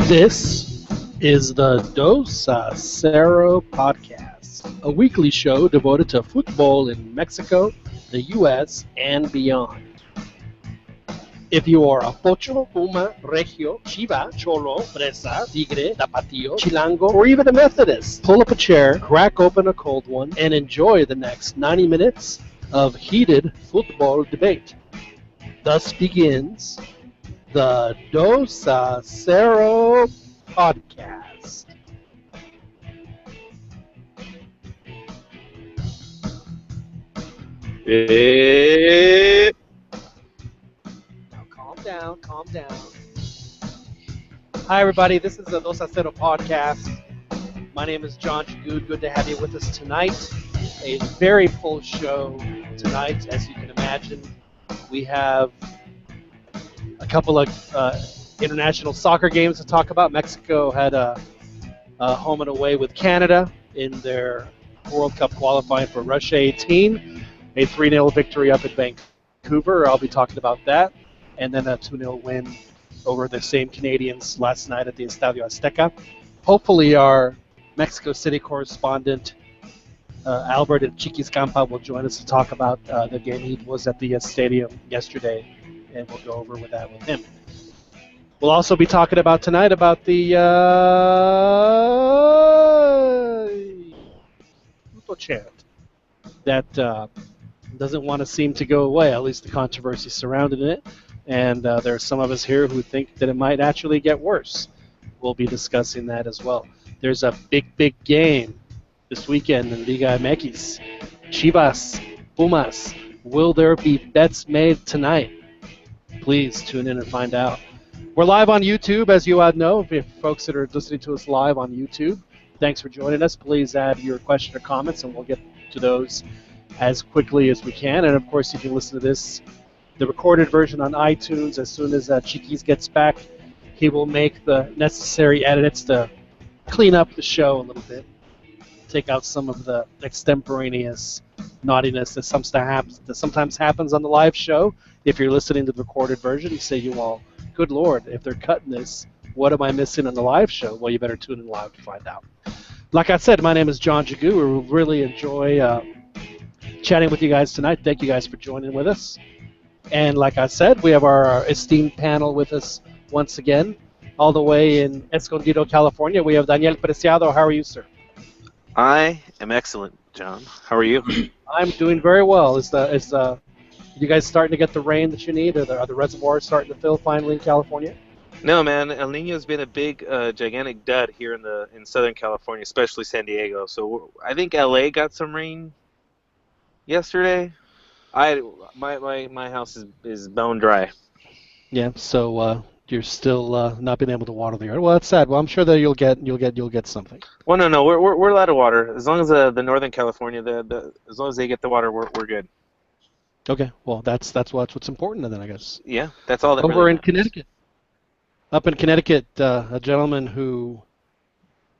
This is the Dos a Cero podcast, a weekly show devoted to football in Mexico, the U.S., and beyond. If you are a Pocho, Puma, Regio, Chiva, Cholo, Fresa, Tigre, Tapatío, Chilango, or even a Methodist, pull up a chair, crack open a cold one, and enjoy the next 90 minutes of heated football debate. Thus begins the Dos a Cero podcast. Now calm down. Hi everybody, this is the Dos a Cero podcast. My name is John Chagood. Good to have you with us tonight. A very full show tonight, as you can imagine. We have a couple of international soccer games to talk about. Mexico had a home and away with Canada in their World Cup qualifying for Russia 18. A 3-0 victory up in Vancouver. I'll be talking about that. And then a 2-0 win over the same Canadians last night at the Estadio Azteca. Hopefully our Mexico City correspondent, Albert at Chiquis Campa, will join us to talk about the game. He was at the stadium yesterday, and we'll go over with that with him. We'll also be talking about tonight about the Puto chant that doesn't want to seem to go away, at least the controversy surrounding it. And there are some of us here who think that it might actually get worse. We'll be discussing that as well. There's a big game this weekend in Liga MX. Chivas, Pumas. Will there be bets made tonight? Please tune in and find out. We're live on YouTube, as you know, if folks that are listening to us live on YouTube. Thanks for joining us. Please add your question or comments, and we'll get to those as quickly as we can. And, of course, you can listen to this, the recorded version on iTunes. As soon as Chiquis gets back, he will make the necessary edits to clean up the show a little bit, take out some of the extemporaneous naughtiness that sometimes happens on the live show. If you're listening to the recorded version, you say, good Lord, if they're cutting this, what am I missing on the live show? Well, you better tune in live to find out. Like I said, my name is John Chagood. We really enjoy chatting with you guys tonight. Thank you guys for joining with us. And like I said, we have our esteemed panel with us once again, all the way in Escondido, California. We have Daniel Preciado. How are you, sir? I am excellent, John. How are you? I'm doing very well. Is you guys starting to get the rain that you need? Are the reservoirs starting to fill finally in California? No, man. El Niño's been a big, gigantic dud here in Southern California, especially San Diego. So I think LA got some rain yesterday. My house is bone dry. Yeah. So you're still not being able to water the yard. Well, that's sad. Well, I'm sure that you'll get something. Well, no, we're allowed to water as long as the Northern California, as long as they get the water, we're good. Okay. Well, that's what's important then, I guess. Yeah, that's all that. Over really in Connecticut. Up in Connecticut, a gentleman who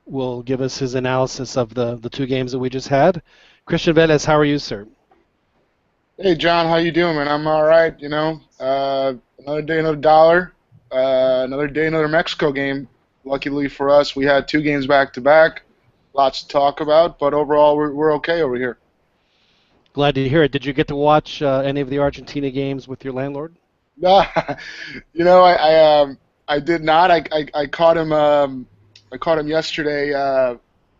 will give us his analysis of the two games that we just had. Christian Velez, how are you, sir? Hey, John, how you doing, man? I'm all right, Another day, another dollar. Another day, another Mexico game. Luckily for us, we had two games back-to-back. Lots to talk about, but overall, we're okay over here. Glad to hear it. Did you get to watch any of the Argentina games with your landlord? I did not. I caught him. I caught him yesterday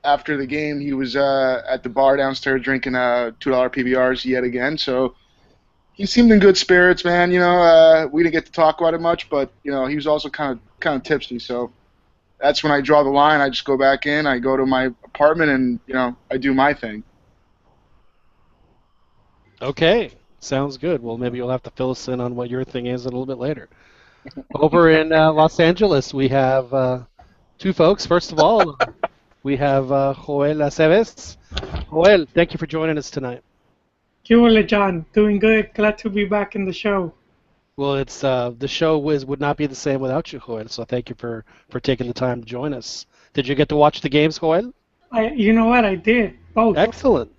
after the game. He was at the bar downstairs drinking $2 PBRs yet again. So he seemed in good spirits, man. We didn't get to talk about it much, but he was also kind of tipsy. So that's when I draw the line. I just go back in. I go to my apartment, and I do my thing. Okay, sounds good. Well, maybe you'll have to fill us in on what your thing is a little bit later. Over in Los Angeles, we have two folks. First of all, we have Joel Aceves. Joel, thank you for joining us tonight. Hola, John. Doing good. Glad to be back in the show. Well, it's the show would not be the same without you, Joel. So thank you for taking the time to join us. Did you get to watch the games, Joel? You know what? I did both. Excellent.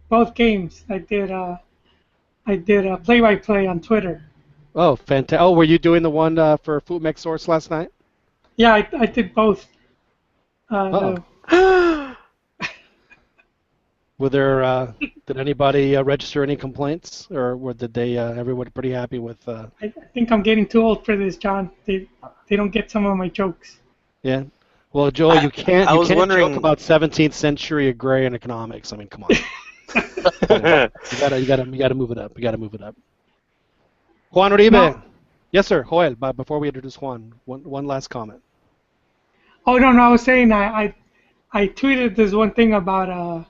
Both games. I did a play-by-play on Twitter. Oh, fantastic! Oh, were you doing the one for Food Mech Source last night? Yeah, I did both. Uh-oh. No. Were there? Did anybody register any complaints, or did they? Everyone pretty happy with? I think I'm getting too old for this, John. They don't get some of my jokes. Yeah. Well, Joel, I, you can't I was joke wondering. about 17th century agrarian economics. I mean, come on. You gotta move it up. You gotta move it up. Juan Uribe. No. Yes, sir. Joel. But before we introduce Juan, one last comment. Oh no, I was saying I tweeted this one thing about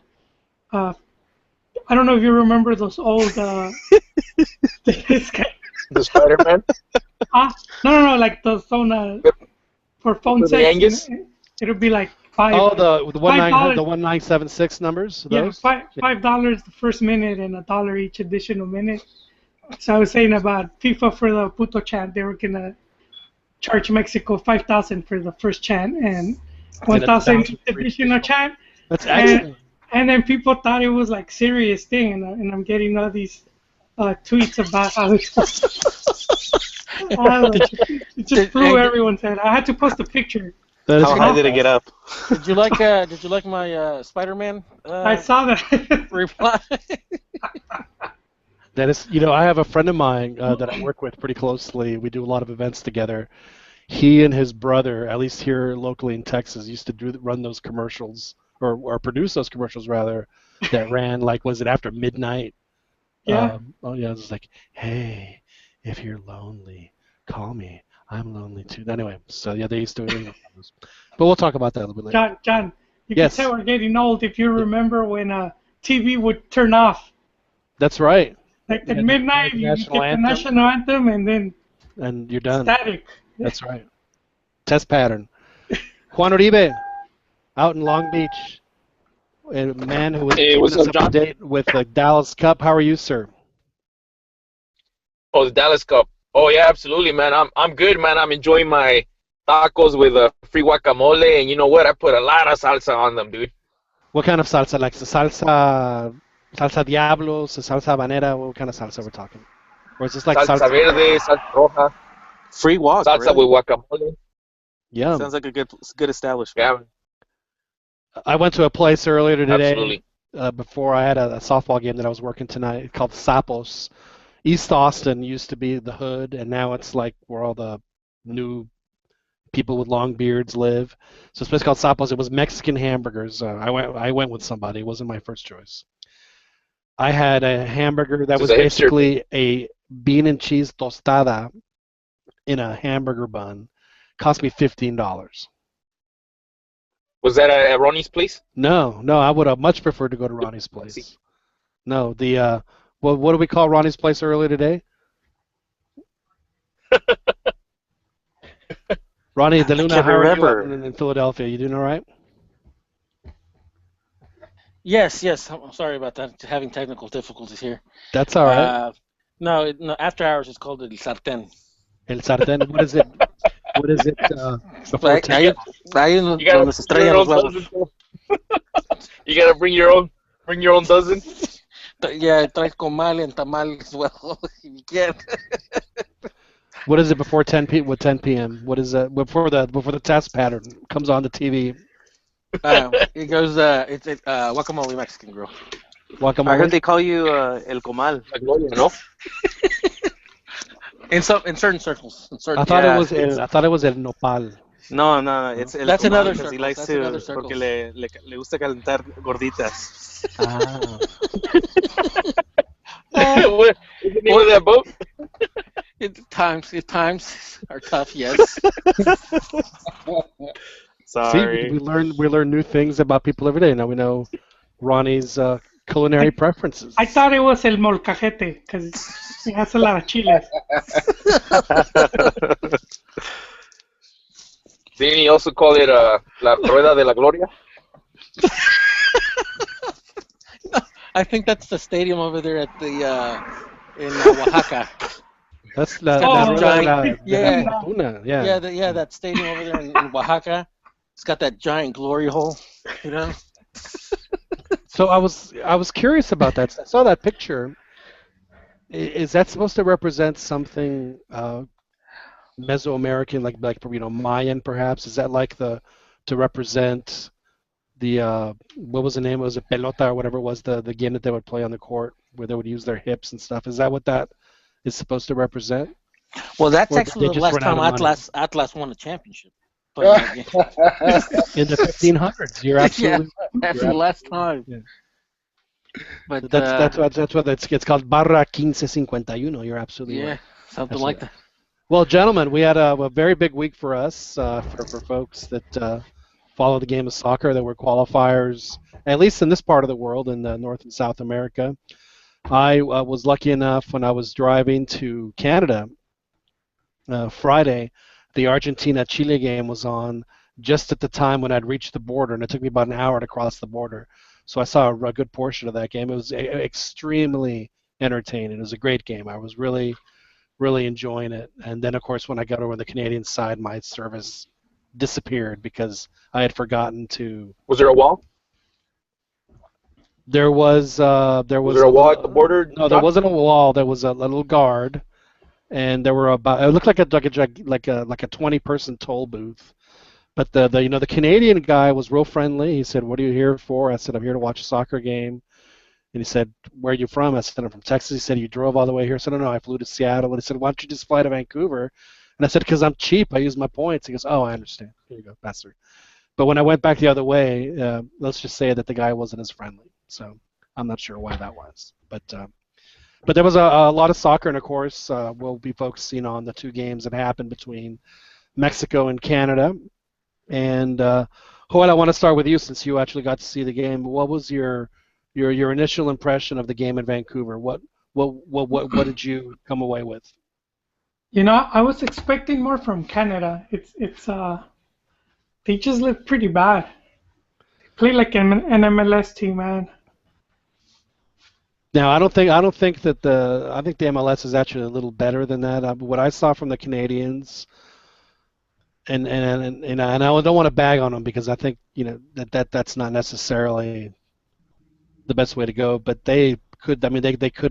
I don't know if you remember those old this guy. The Spider-Man. No, like the phone for phone For the sex. Angus? It'll be like five. Oh, the $5. 1976 numbers. Yeah, Those. $5 the first minute and $1 each additional minute. So I was saying about FIFA for the Puto chant, they were gonna charge Mexico 5,000 for the first chant and 1,000 additional chant. That's excellent. And then people thought it was like serious thing, and I'm getting all these tweets about how it just blew everyone's head. I had to post a picture. That is How high did it get up? Did you like my Spider-Man I saw that. reply? That is, I have a friend of mine that I work with pretty closely. We do a lot of events together. He and his brother, at least here locally in Texas, used to run those commercials or produce those commercials rather that ran was it after midnight? Yeah. It was like, hey, if you're lonely, call me. I'm lonely too. Anyway, so yeah, they used to. But we'll talk about that a little bit later. John, you Yes. can tell we're getting old if you remember when TV would turn off. That's right. Like at Yeah, midnight, the you get national the anthem. national anthem, and then And you're done. static. That's right. Test pattern. Juan Uribe, out in Long Beach, a man who was Hey, keeping what's us up, up to John? date with the Dallas Cup. How are you, sir? Oh, the Dallas Cup. Oh yeah, absolutely, man. I'm good, man. I'm enjoying my tacos with free guacamole, and you know what? I put a lot of salsa on them, dude. What kind of salsa? Like the salsa Diablos, the salsa habanera? What kind of salsa we're talking? Or is this like Salsa verde, salsa roja, Free walk. salsa really? with guacamole. Yum. Sounds like a good establishment. Yeah, man. I went to a place earlier today Absolutely. before I had a softball game that I was working tonight called Sapos. East Austin used to be the hood, and now it's like where all the new people with long beards live. So it's a place called Sapos. It was Mexican hamburgers. I went with somebody. It wasn't my first choice. I had a hamburger that So was the hipster- basically a bean and cheese tostada in a hamburger bun. Cost me $15. Was that at Ronnie's place? No, I would have much preferred to go to Ronnie's place. No, the what do we call Ronnie's place earlier today? Ronnie I DeLuna, can't how remember. are you in Philadelphia? You doing all right? Yes. I'm sorry about that. Having technical difficulties here. That's all right. No, after hours it's called El Sartén. El Sartén, what is it? What is it? Before Ahí 10? donde You gotta se estrellan los huevos. You gotta bring your own dozen. Yeah, trae comal and tamal as well if you can. What is it before 10 p.m.? What is that before the test pattern comes on the TV? It goes. It's guacamole Mexican grill. Guacamole. I heard they call you El Comal. La Gloria, ¿no? In certain circles. In certain. I thought Yeah, it was el nopal. No, it's El That's Comal another because he circle. likes That's to another circle. porque le gusta calentar gorditas. Ah. What is the name of that boat? Times are tough. Yes. Sorry. See, we learn new things about people every day. Now we know Ronnie's culinary preferences. I thought it was el molcajete because it has a lot of chiles. Didn't he also call it La Rueda de la Gloria? I think that's the stadium over there at the in Oaxaca. That's Yeah. Fortuna, Yeah, that stadium over there in Oaxaca. It's got that giant glory hole, you know. So I was curious about that. I saw that picture. Is that supposed to represent something Mesoamerican, like Mayan perhaps? Is that like to represent the what was the name? Was it pelota or whatever it was, the game that they would play on the court where they would use their hips and stuff? Is that what that is supposed to represent? Well, that's Or did actually they the just last run out time of money? Atlas won a championship. But, In the 1500s, you're absolutely right. that's the last time. Yeah. But That's what it's called, Barra 1551. You're absolutely yeah, right. something like that. Well, gentlemen, we had a very big week for us, for folks that follow the game of soccer. There were qualifiers, at least in this part of the world, in North and South America. I was lucky enough when I was driving to Canada Friday, the Argentina-Chile game was on just at the time when I'd reached the border, and it took me about an hour to cross the border. So I saw a good portion of that game. It was extremely entertaining. It was a great game. I was really enjoying it. And then, of course, when I got over on the Canadian side, my service disappeared because I had forgotten to. Was there a wall? There was Was there a wall at the border? No, there wasn't a wall. There was a little guard, and there were about. It looked like a 20-person toll booth. But the Canadian guy was real friendly. He said, "What are you here for?" I said, "I'm here to watch a soccer game." And he said, "Where are you from?" I said, "I'm from Texas." He said, "You drove all the way here?" I said, "No, I flew to Seattle." And he said, "Why don't you just fly to Vancouver?" And I said, "Because I'm cheap. I use my points." He goes, "Oh, I understand. Here you go, bastard." But when I went back the other way, let's just say that the guy wasn't as friendly. So I'm not sure why that was. But there was a lot of soccer, and of course, we'll be focusing on the two games that happened between Mexico and Canada. And Joel, I want to start with you since you actually got to see the game. What was your initial impression of the game in Vancouver? What did you come away with? I was expecting more from Canada. They just look pretty bad. They play like an MLS team, man. Now, I think that I think the MLS is actually a little better than that. What I saw from the Canadians, and I don't want to bag on them because I think that's not necessarily the best way to go. But they could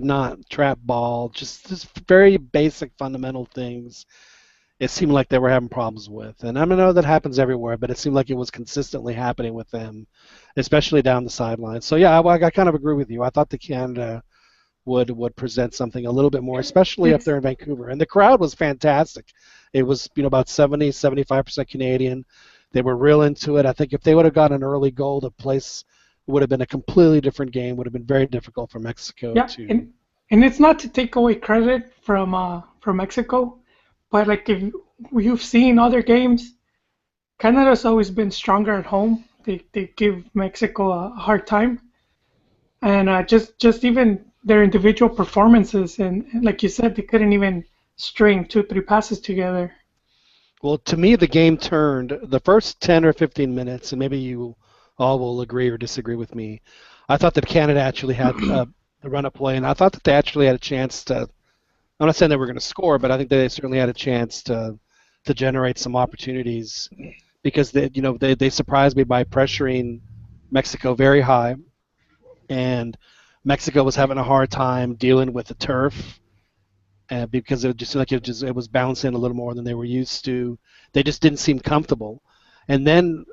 not trap ball, just very basic fundamental things. It seemed like they were having problems with, and I know that happens everywhere, but it seemed like it was consistently happening with them, especially down the sideline. So yeah, I kind of agree with you. I thought the Canada would present something a little bit more, especially up there in Vancouver, and the crowd was fantastic. It was about 70-75% Canadian. They were real into it. I think if they would have gotten an early goal, the place would have been a completely different game. Would have been very difficult for Mexico to. And it's not to take away credit from Mexico. But like if you've seen other games, Canada's always been stronger at home. They give Mexico a hard time, and just even their individual performances, and like you said, they couldn't even string 2-3 passes together. Well, to me, the game turned the first 10 or 15 minutes, and maybe you all will agree or disagree with me. I thought that Canada actually had the run of play, and I thought that they actually had a chance to. I'm not saying they were going to score, but I think they certainly had a chance to generate some opportunities because they surprised me by pressuring Mexico very high, and Mexico was having a hard time dealing with the turf, because it just seemed like it was bouncing a little more than they were used to. They just didn't seem comfortable, and then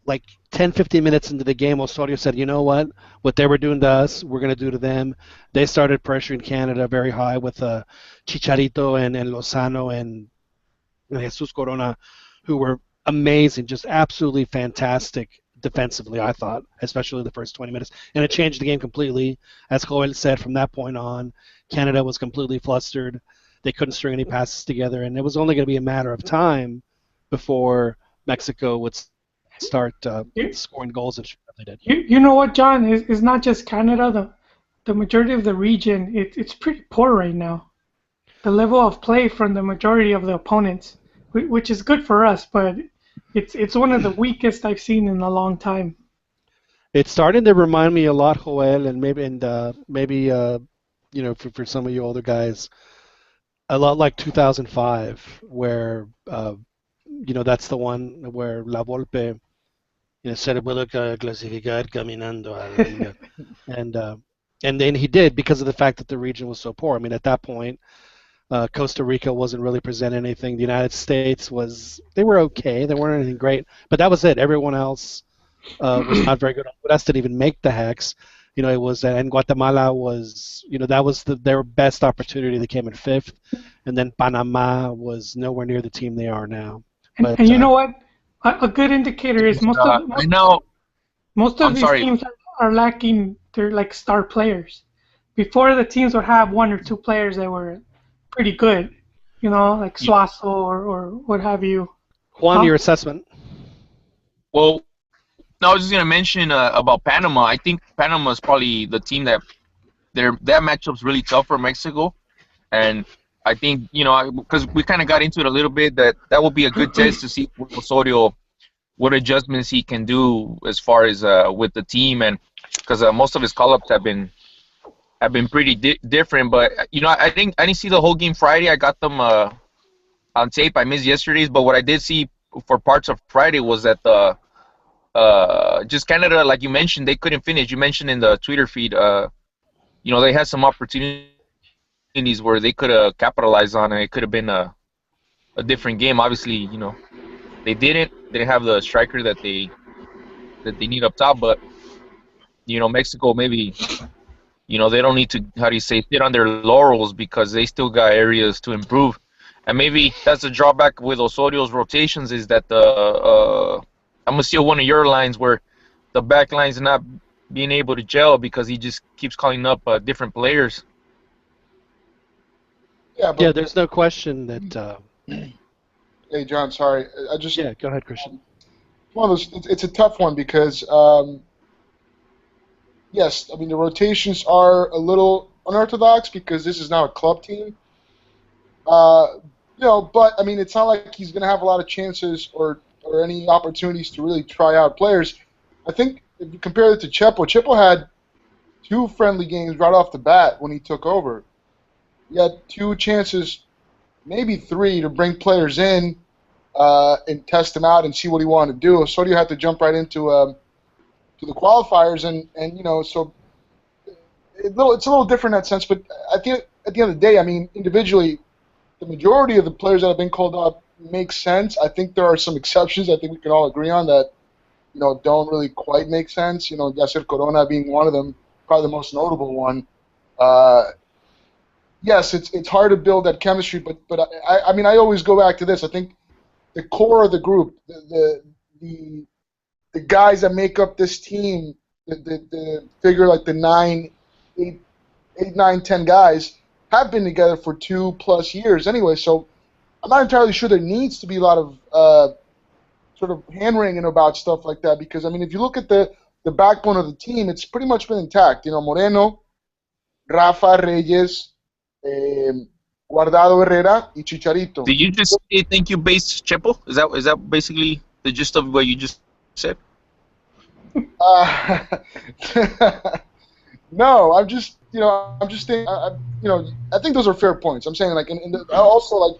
like 10, 15 minutes into the game, Osorio said, "You know what? What they were doing to us, we're going to do to them." They started pressuring Canada very high with Chicharito and Lozano and Jesus Corona, who were amazing, just absolutely fantastic defensively, I thought, especially the first 20 minutes. And it changed the game completely. As Joel said, from that point on, Canada was completely flustered. They couldn't string any passes together, and it was only going to be a matter of time before Mexico would start scoring goals, and they did. You know what, John? It's not just Canada. The majority of the region, it's pretty poor right now. The level of play from the majority of the opponents, which is good for us, but it's one of the weakest I've seen in a long time. It's starting to remind me a lot, Joel, and maybe for some of you older guys, a lot like 2005, where that's the one where La Volpe said puedo clasificar caminando a la liga. And then he did because of the fact that the region was so poor. I mean, at that point, Costa Rica wasn't really presenting anything. The United States they were okay. They weren't anything great, but that was it. Everyone else was not very good. Honduras didn't even make the hex. It was, and Guatemala was, that was their best opportunity. They came in fifth, and then Panama was nowhere near the team they are now. And you know what? A good indicator is most of these teams are lacking their like star players. Before, the teams would have one or two players that were pretty good, like Suazo or what have you. Juan, your assessment? Well, no, I was just gonna mention about Panama. I think Panama is probably the team that that matchup's really tough for Mexico, and I think because we kind of got into it a little bit that will be a good test to see Osorio what adjustments he can do as far as with the team, and because most of his call-ups have been pretty different. But I think I didn't see the whole game Friday. I got them on tape. I missed yesterday's, but what I did see for parts of Friday was that just Canada, like you mentioned, they couldn't finish. You mentioned in the Twitter feed, they had some opportunities where they could have capitalized on it. It could have been a different game. Obviously, they didn't have the striker that they need up top. But Mexico maybe they don't need to sit on their laurels because they still got areas to improve. And maybe that's the drawback with Osorio's rotations is that I'm gonna steal one of your lines where the back line's not being able to gel because he just keeps calling up different players. Yeah, there's no question that. Hey, John, sorry. Go ahead, Christian. One of those. It's a tough one because yes, I mean the rotations are a little unorthodox because this is now a club team. But I mean it's not like he's going to have a lot of chances or any opportunities to really try out players. I think if you compare it to Chepo had 2 friendly games right off the bat when he took over. He had 2 chances, maybe 3, to bring players in and test them out and see what he wanted to do. So you had to jump right into to the qualifiers, and so it's a little different in that sense. But at the end of the day, I mean, individually, the majority of the players that have been called up make sense. I think there are some exceptions. I think we can all agree on that. Don't really quite make sense. Yasser Corona being one of them, probably the most notable one. Yes, it's hard to build that chemistry, but I mean I always go back to this. I think the core of the group, the guys that make up this team, the figure like the 8, 9, 10 guys have been together for 2+ years anyway. So I'm not entirely sure there needs to be a lot of sort of hand-wringing about stuff like that because I mean if you look at the backbone of the team, it's pretty much been intact. Moreno, Rafa, Reyes, Guardado, Herrera, y Chicharito. Did you just say thank you, base Chepo? Is that basically the gist of what you just said? No, I'm just saying, I think those are fair points. I'm saying like, also like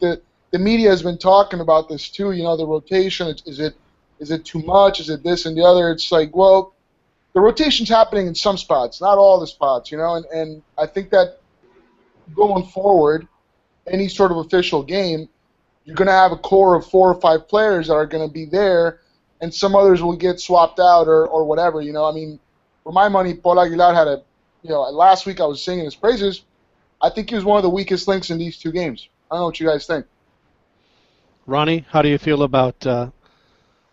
the media has been talking about this too. The rotation. Is it too much? Is it this and the other? It's like, well, the rotation's happening in some spots, not all the spots. And I think that going forward, any sort of official game, you're going to have a core of 4 or 5 players that are going to be there, and some others will get swapped out or whatever. I mean, for my money, Paul Aguilar had last week I was singing his praises. I think he was one of the weakest links in these 2 games. I don't know what you guys think. Ronnie, how do you feel about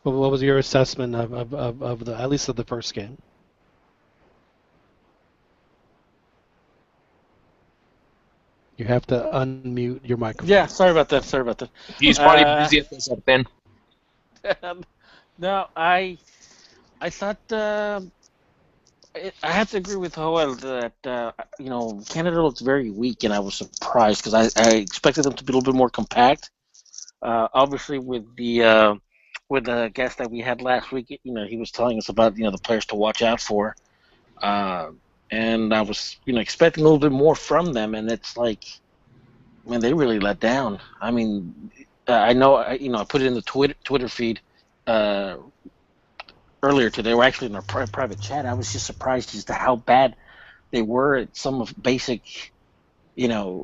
what was your assessment of the at least of the first game? You have to unmute your microphone. Yeah, sorry about that. He's probably busy at this up then. No, I thought I have to agree with Joel that Canada looks very weak, and I was surprised because I expected them to be a little bit more compact. Obviously, with the guest that we had last week, he was telling us about the players to watch out for, and I was expecting a little bit more from them, and it's like, man, they really let down. I mean, I know I put it in the Twitter feed earlier today. We're actually in our private chat. I was just surprised as to how bad they were at some of basic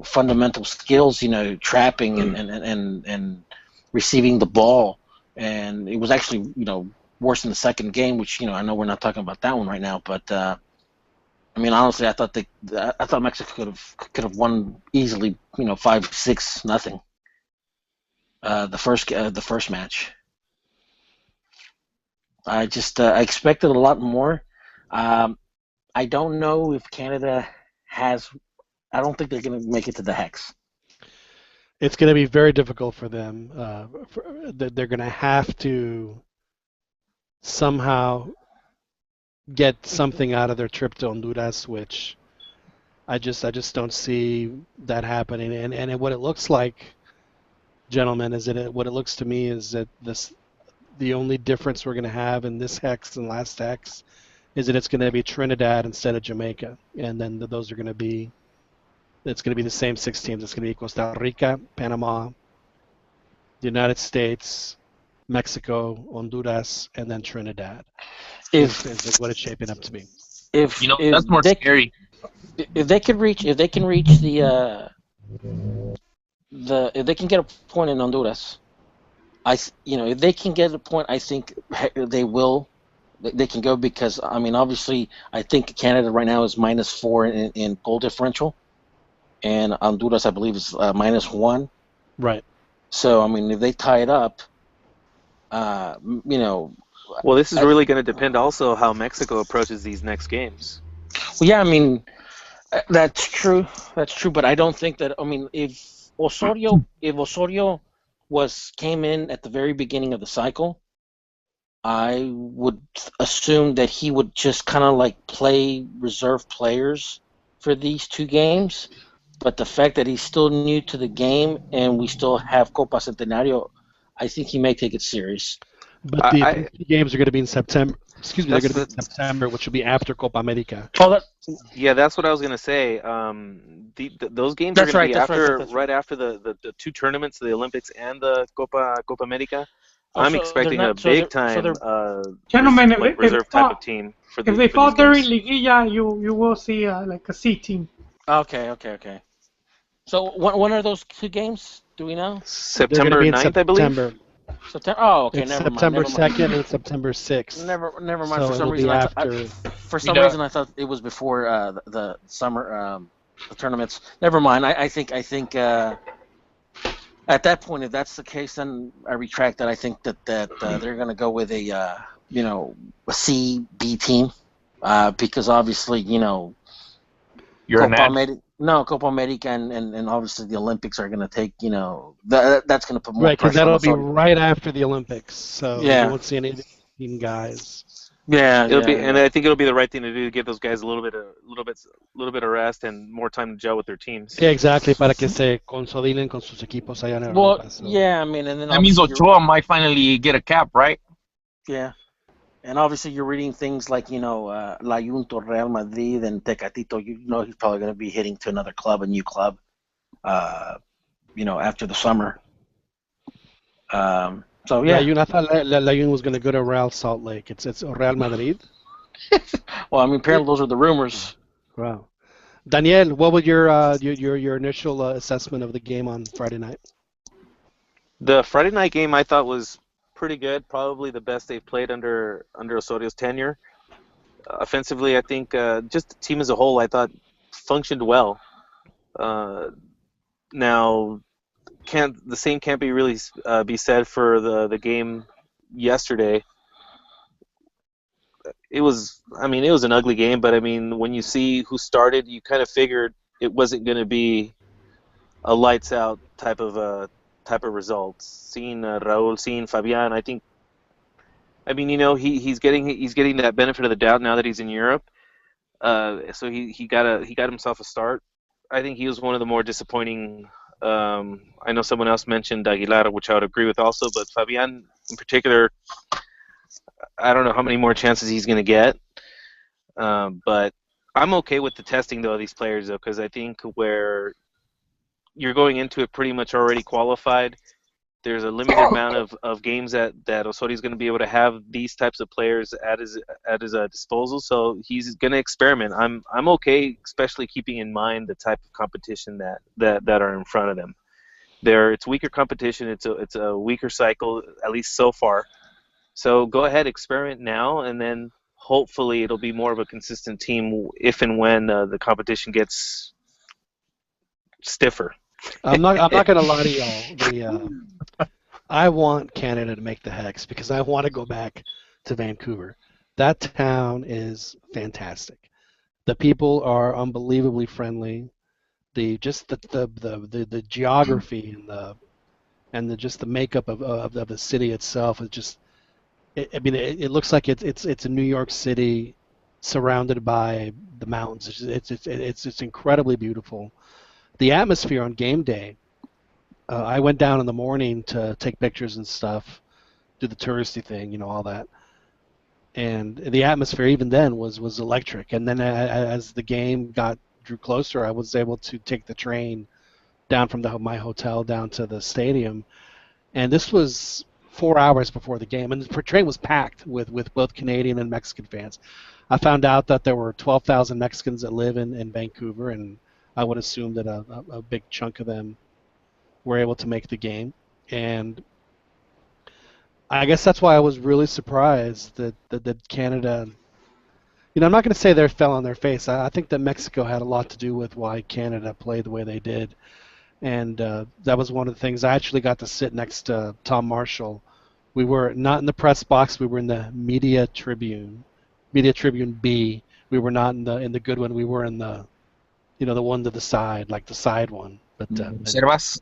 fundamental skills, trapping and receiving the ball. And it was actually, worse in the second game, which, I know we're not talking about that one right now, but I mean, honestly, I thought Mexico could have won easily, 5-6-0. The first match. I expected a lot more. I don't know if Canada has. I don't think they're going to make it to the Hex. It's going to be very difficult for them. They're going to have to somehow get something out of their trip to Honduras, which I just don't see that happening. And what it looks like, gentlemen, what it looks to me is that the only difference we're going to have in this Hex and last Hex is that it's going to be Trinidad instead of Jamaica, and then those are going to be. It's going to be the same 6 teams. It's going to be Costa Rica, Panama, the United States, Mexico, Honduras, and then Trinidad. Is like what it's shaping up to be. If that's more scary. If they can reach if they can get a point in Honduras, if they can get a point, I think they will. They can go because I mean, obviously, I think Canada right now is -4 in goal differential. And Honduras, I believe, is -1. Right. So, I mean, if they tie it up, Well, this is really going to depend also how Mexico approaches these next games. Well, yeah, I mean, that's true. That's true. But I don't think that. I mean, if Osorio came in at the very beginning of the cycle, I would assume that he would just kind of like play reserve players for these 2 games. But the fact that he's still new to the game and we still have Copa Centenario, I think he may take it serious. But the games are going to be in September. Excuse me, they're going to be in September, which will be after Copa America. Yeah, that's what I was going to say. Those games are going to be right after the 2 tournaments, the Olympics and the Copa America. I'm expecting a big time reserve type of team. If they fall during Liguilla, you will see like a C team. Okay. So when are those 2 games? Do we know? September 9th, I believe. September. Oh, okay. It's never September mind. 2nd and September 6th. Never mind. So For some reason, I thought it was before the summer the tournaments. Never mind. I think at that point, if that's the case, then I retract that. I think that they're going to go with a C B team because obviously You're Copa America and obviously the Olympics are going to take, that's going to put more right, because pressure on that'll be right after the Olympics. So yeah. You won't see any of the team guys. Yeah, and I think it'll be the right thing to do to give those guys a little bit of rest and more time to gel with their teams. Yeah, exactly, para que se consoliden con sus equipos allá en Europa. Well, yeah, I mean, and then that means Ochoa might finally get a cap, right? Yeah. And obviously, you're reading things like, Layunto, Real Madrid, and Tecatito. He's probably going to be hitting to another club, a new club, after the summer. So, yeah. I thought Layun was going to go to Real Salt Lake. It's Real Madrid. Well, I mean, apparently those are the rumors. Wow. Daniel, what was your initial assessment of the game on Friday night? The Friday night game I thought was pretty good, probably the best they've played under Osorio's tenure. Offensively, I think just the team as a whole, I thought functioned well. Now, the same can't be really be said for the game yesterday. It was an ugly game, but I mean, when you see who started, you kind of figured it wasn't going to be a lights out type of results. Seeing Raul, seeing Fabian, he's getting that benefit of the doubt now that he's in Europe. So he got himself a start. I think he was one of the more disappointing. I know someone else mentioned Aguilar, which I would agree with also, but Fabian in particular, I don't know how many more chances he's going to get. But I'm okay with the testing though of these players though, because I think where you're going into it pretty much already qualified, There's a limited amount of games that Osorio is going to be able to have these types of players at his disposal. So he's going to experiment. I'm okay, especially keeping in mind the type of competition that are in front of them. It's weaker competition. It's a weaker cycle, at least so far. So go ahead, experiment now, and then hopefully it'll be more of a consistent team if and when the competition gets stiffer. I'm not gonna lie to y'all. I want Canada to make the Hex because I want to go back to Vancouver. That town is fantastic. The people are unbelievably friendly. The geography and the makeup of the city itself is just. It looks like it's a New York City surrounded by the mountains. It's incredibly beautiful. The atmosphere on game day. I went down in the morning to take pictures and stuff, do the touristy thing, all that. And the atmosphere even then was electric. And then as the game drew closer, I was able to take the train down from my hotel down to the stadium. And this was 4 hours before the game, and the train was packed with both Canadian and Mexican fans. I found out that there were 12,000 Mexicans that live in Vancouver, and I would assume that a big chunk of them were able to make the game. And I guess that's why I was really surprised that Canada, I'm not going to say they fell on their face. I think that Mexico had a lot to do with why Canada played the way they did. And that was one of the things. I actually got to sit next to Tom Marshall. We were not in the press box. We were in the Media Tribune B. We were not in the good one. We were in the, the one to the side, like the side one. But Servas?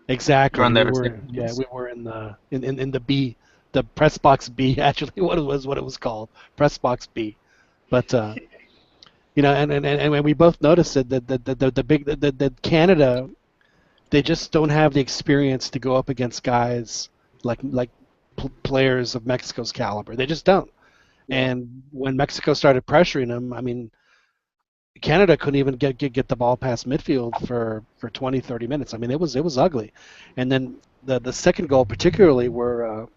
Exactly. We there. were in the B, the press box B. Actually, what it was called, press box B. But and we both noticed that Canada, they just don't have the experience to go up against guys like players of Mexico's caliber. They just don't. Yeah. And when Mexico started pressuring them, Canada couldn't even get the ball past midfield for 20, 30 minutes. It was ugly. And then the second goal, particularly where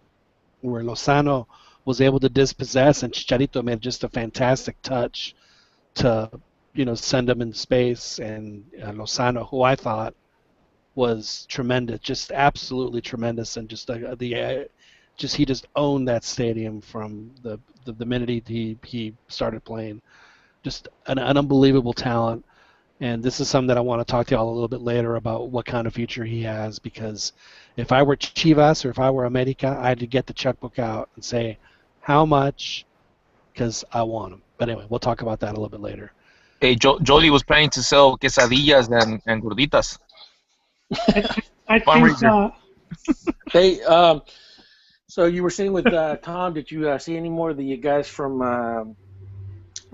Lozano was able to dispossess, and Chicharito made just a fantastic touch to send them in space, and Lozano, who I thought was tremendous, just absolutely tremendous, and just he just owned that stadium from the minute he started playing. Just an unbelievable talent, and this is something that I want to talk to y'all a little bit later about what kind of future he has, because if I were Chivas or if I were America, I'd get the checkbook out and say, how much, because I want him. But anyway, we'll talk about that a little bit later. Hey, Jody was planning to sell quesadillas and gorditas. I think. Hey, so you were saying with Tom, did you see any more of the guys from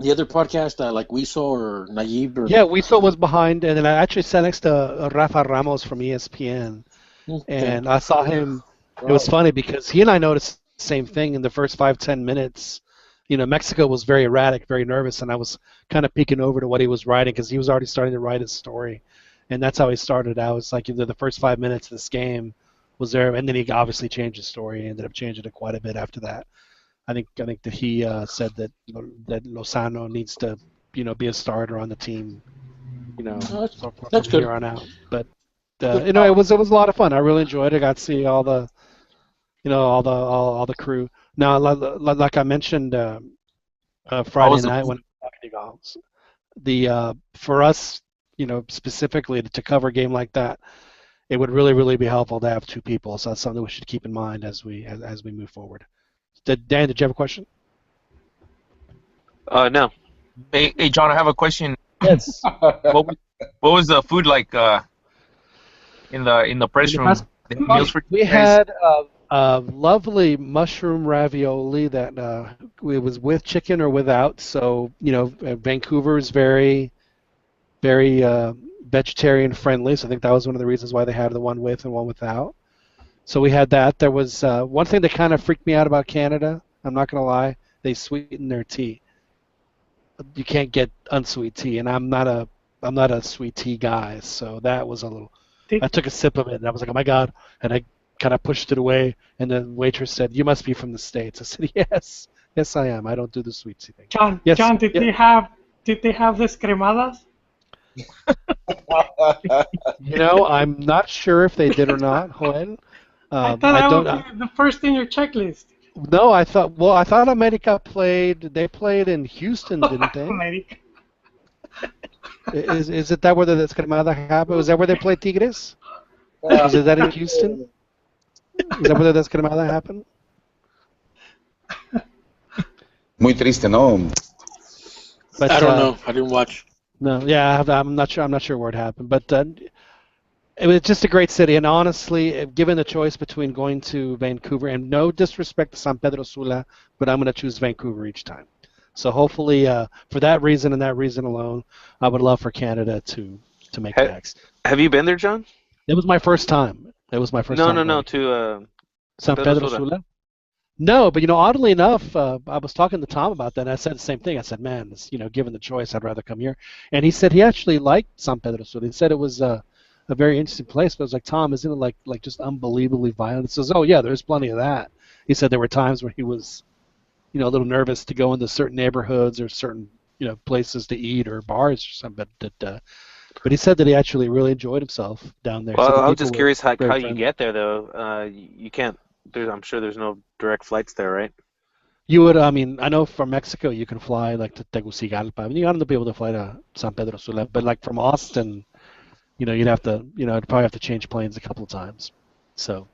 the other podcast, like Wiso or Nayib? Or... Yeah, Wiso was behind, and then I actually sat next to Rafa Ramos from ESPN, and I saw him. It was funny because he and I noticed the same thing in the first 5-10 minutes. Mexico was very erratic, very nervous, and I was kind of peeking over to what he was writing because he was already starting to write his story. And that's how he started out. It's like the first 5 minutes of this game was there, and then he obviously changed his story. He ended up changing it quite a bit after that. I think that he said that Lozano needs to, be a starter on the team, that's good. Here on out. But it was a lot of fun. I really enjoyed it. I got to see all the, all the crew. Now, like I mentioned Friday night when I was talking to you guys, for us, specifically to cover a game like that, it would really, really be helpful to have two people. So that's something we should keep in mind as we move forward. Dan, did you have a question? No. Hey, John, I have a question. Yes. What was the food like in the press room? We had a lovely mushroom ravioli that it was with chicken or without. So Vancouver is very, very vegetarian friendly. So I think that was one of the reasons why they had the one with and one without. So we had that. There was one thing that kind of freaked me out about Canada. I'm not going to lie. They sweeten their tea. You can't get unsweet tea, and I'm not a sweet tea guy. So that was a little. I took a sip of it, and I was like, oh my god! And I kind of pushed it away, and the waitress said, "You must be from the States." I said, "Yes, yes, I am. I don't do the sweetsy thing." John, Yes, John, did yeah. they have this cremadas? I'm not sure if they did or not, Joel. I thought I that don't. would be the first in your checklist. No, I thought. Well, I thought America played. They played in Houston, didn't they? America. Is it that where the Escramada happened? Was that where they played Tigres? Was it that in Houston? Is that where the Escramada happened? Muy triste, ¿no? But, I don't know. I didn't watch. No, yeah, I'm not sure. I'm not sure where it happened, but it was just a great city. And honestly, given the choice between going to Vancouver, and no disrespect to San Pedro Sula, but I'm going to choose Vancouver each time. So hopefully, for that reason and that reason alone, I would love for Canada to make next. Have you been there, John? It was my first time. It was my first time. No, to San Pedro Sula. No, but oddly enough, I was talking to Tom about that, and I said the same thing. I said, "Man, given the choice, I'd rather come here." And he said he actually liked San Pedro Sula. He said it was a very interesting place. But I was like, "Tom, isn't it like just unbelievably violent?" He says, "Oh yeah, there's plenty of that." He said there were times where he was, a little nervous to go into certain neighborhoods or certain places to eat or bars or something. But he said that he actually really enjoyed himself down there. Well, So I was just curious how you friendly. get there, though. You can't. I'm sure there's no direct flights there, right? You would, I know from Mexico you can fly like to Tegucigalpa. I mean, you ought to be able to fly to San Pedro Sula, but like from Austin, you'd have to, I'd probably have to change planes a couple of times. So,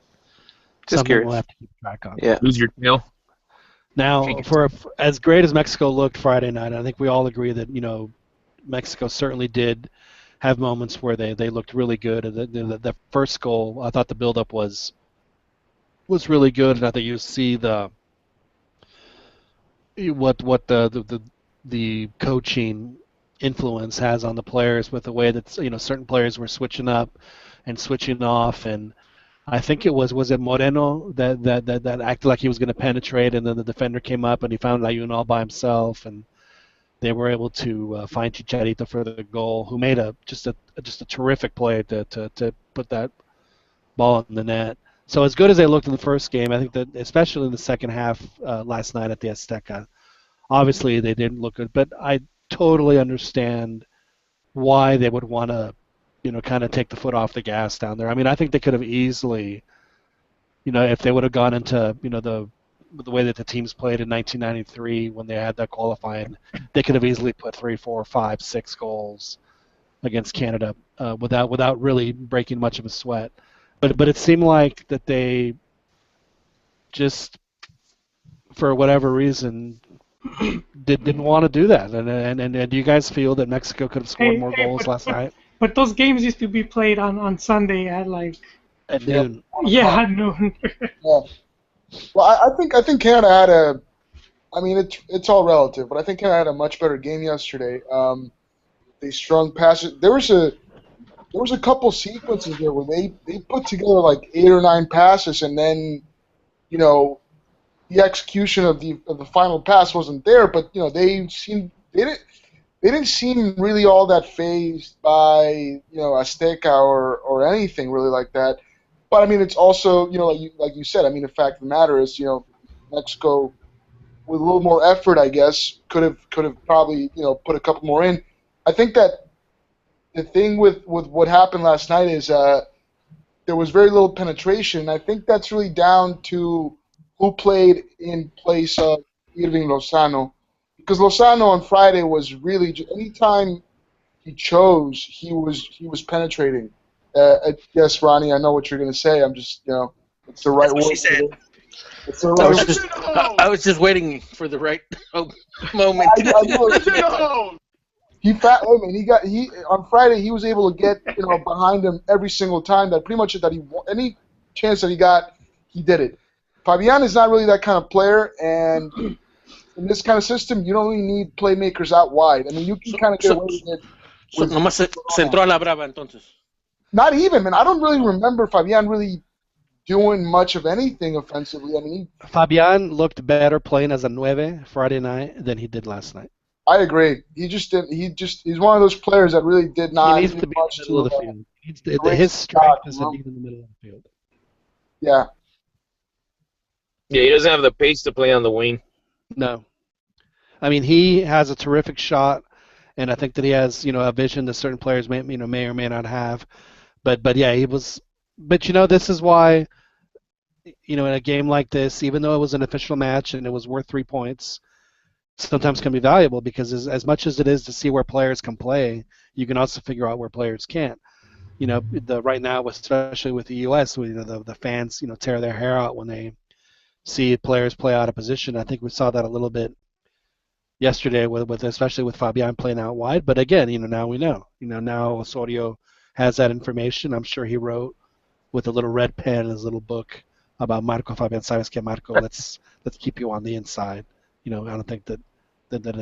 Just something curious. we'll have to keep track on. Yeah. Lose your tail. Now, for as great as Mexico looked Friday night, I think we all agree that Mexico certainly did have moments where they looked really good. The first goal, I thought the buildup was really good, and I think you see what the coaching influence has on the players with the way that certain players were switching up and switching off, and I think it was it Moreno that acted like he was going to penetrate, and then the defender came up and he found Layun all by himself, and they were able to find Chicharito for the goal, who made just a terrific play to put that ball in the net. So as good as they looked in the first game, I think that especially in the second half last night at the Azteca, obviously they didn't look good. But I totally understand why they would want to, kind of take the foot off the gas down there. I mean, I think they could have easily, if they would have gone into, the way that the teams played in 1993 when they had that qualifying, they could have easily put 3, 4, 5, 6 goals against Canada without really breaking much of a sweat. But it seemed like that they just, for whatever reason, didn't want to do that. And do you guys feel that Mexico could have scored more goals last night? But those games used to be played on Sunday at At noon. Yeah, at noon. Yeah. Well, I think Canada had a. I mean, it's all relative, but I think Canada had a much better game yesterday. They strung passes. There was a couple sequences there where they put together like 8 or 9 passes, and then, the execution of the final pass wasn't there. But they didn't seem really all that fazed by Azteca or anything really like that. But I mean, it's also like you said. I mean, the fact of the matter is Mexico with a little more effort, I guess, could have probably put a couple more in. I think that the thing with what happened last night is there was very little penetration. I think that's really down to who played in place of Irving Lozano, because Lozano on Friday was really anytime he chose, he was penetrating. Yes, Ronnie, I know what you're going to say. I'm just, it's the right word. She said. It's the right I was just waiting for the right moment. On Friday he was able to get behind him every single time. That pretty much any chance that he got, he did it. Fabian is not really that kind of player, and in this kind of system, you don't really need playmakers out wide. I mean, you can kind of get away with it. Nomás se entró a la brava entonces. Not even, man. I don't really remember Fabian really doing much of anything offensively. I mean, Fabian looked better playing as a 9 Friday night than he did last night. I agree. He just didn't. He's one of those players that really did not. He needs to be in the middle of the field. His strength is to be in the middle of the field. Yeah. Yeah, he doesn't have the pace to play on the wing. No. I mean, he has a terrific shot, and I think that he has, a vision that certain players may or may not have. But yeah, he was. But this is why, in a game like this, even though it was an official match and it was worth 3 points, sometimes can be valuable because as much as it is to see where players can play, you can also figure out where players can't. Right now, especially with the U.S., the fans, tear their hair out when they see players play out of position. I think we saw that a little bit yesterday with especially with Fabian playing out wide. But again, now we know. Now Osorio has that information. I'm sure he wrote with a little red pen in his little book about Marco Fabian. Sabes que Marco, let's keep you on the inside. I don't think that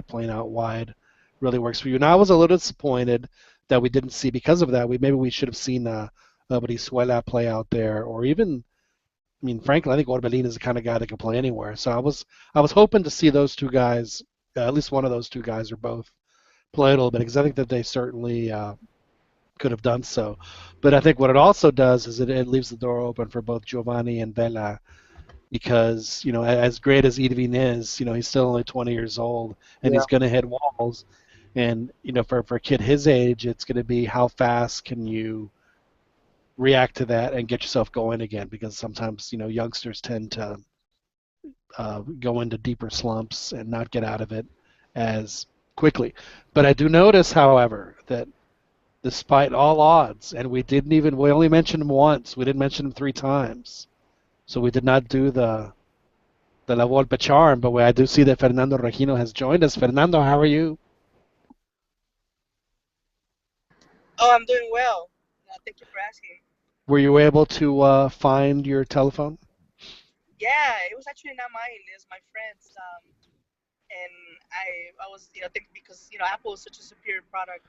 playing out wide really works for you. Now I was a little disappointed that we didn't see because of that. Maybe we should have seen Brizuela play out there, or even. I mean, frankly, I think Orbelin is the kind of guy that can play anywhere. So I was hoping to see those two guys, at least one of those two guys, or both, play a little bit because I think that they certainly could have done so. But I think what it also does is it leaves the door open for both Giovanni and Vela because, as great as Irving is, he's still only 20 years old and he's going to hit walls. And, for a kid his age, it's going to be how fast can you react to that and get yourself going again because sometimes, youngsters tend to go into deeper slumps and not get out of it as quickly. But I do notice, however, that despite all odds, and we only mentioned him once, we didn't mention him 3 times, so we did not do the La Volpe charm, but I do see that Fernando Regino has joined us. Fernando, how are you? Oh, I'm doing well. Thank you for asking. Were you able to find your telephone? Yeah, it was actually not mine. It was my friend's. And I was, thinking because, Apple is such a superior product.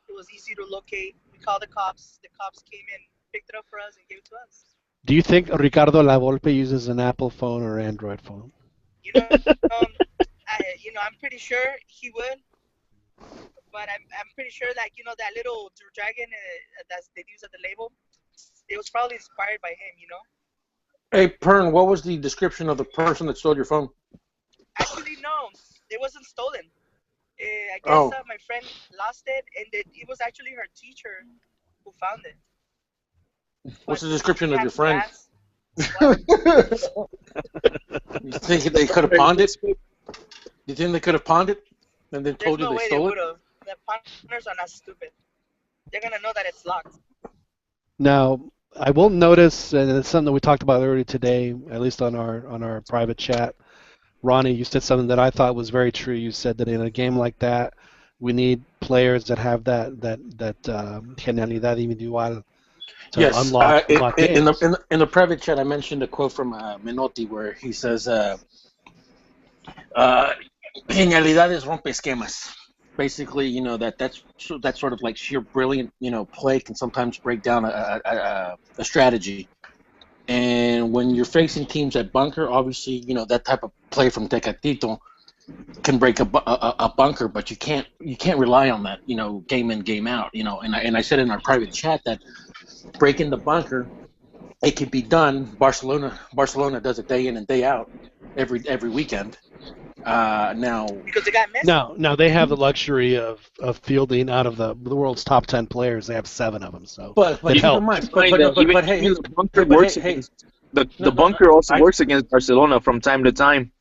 It was easy to locate. We called the cops. The cops came in, picked it up for us, and gave it to us. Do you think Ricardo La Volpe uses an Apple phone or Android phone? I'm pretty sure he would. But I'm pretty sure that, that little dragon that they use at the label, it was probably inspired by him, Hey, Pern, what was the description of the person that stole your phone? Actually, no. It wasn't stolen. I guess my friend lost it, and it was actually her teacher who found it. What's the description of your friend? You think they could have pawned it? You think they could have pawned it and then told you they stole it? The pawners are not stupid. They're going to know that it's locked. Now, I will notice, and it's something that we talked about earlier today, at least on our private chat. Ronnie, you said something that I thought was very true. You said that in a game like that, we need players that have that genialidad individual to unlock games. In the private chat, I mentioned a quote from Menotti where he says, "Genialidad es rompe esquemas." Basically, that's sort of like sheer brilliant, play can sometimes break down a strategy. And when you're facing teams at bunker, obviously, that type of play from Tecatito can break a bunker, but you can't rely on that, game in, game out, And I said in our private chat that breaking the bunker, it can be done. Barcelona does it day in and day out, every weekend. Now because they got Messi. No, they have the luxury of fielding out of the world's top 10 players. They have 7 of them. So, but keep in mind, but hey, the bunker works. The bunker also works against Barcelona from time to time.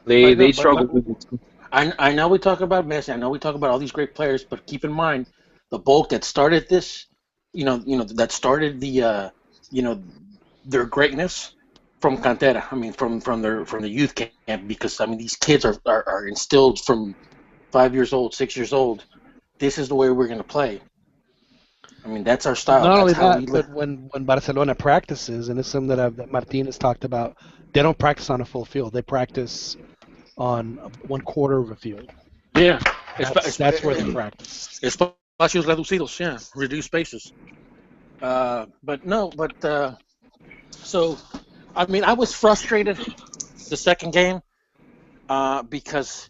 They struggle with it. I know we talk about Messi. I know we talk about all these great players, but keep in mind the bulk that started this, that started the, their greatness. From Cantera, from the youth camp, because these kids are instilled from 5 years old, 6 years old. This is the way we're going to play. That's our style. Not only That's that, but when Barcelona practices, and it's something that Martin has talked about, they don't practice on a full field. They practice on 1/4 of a field. Yeah, that's where they practice. Espacios reducidos, yeah, reduced spaces. So. I was frustrated the second game because.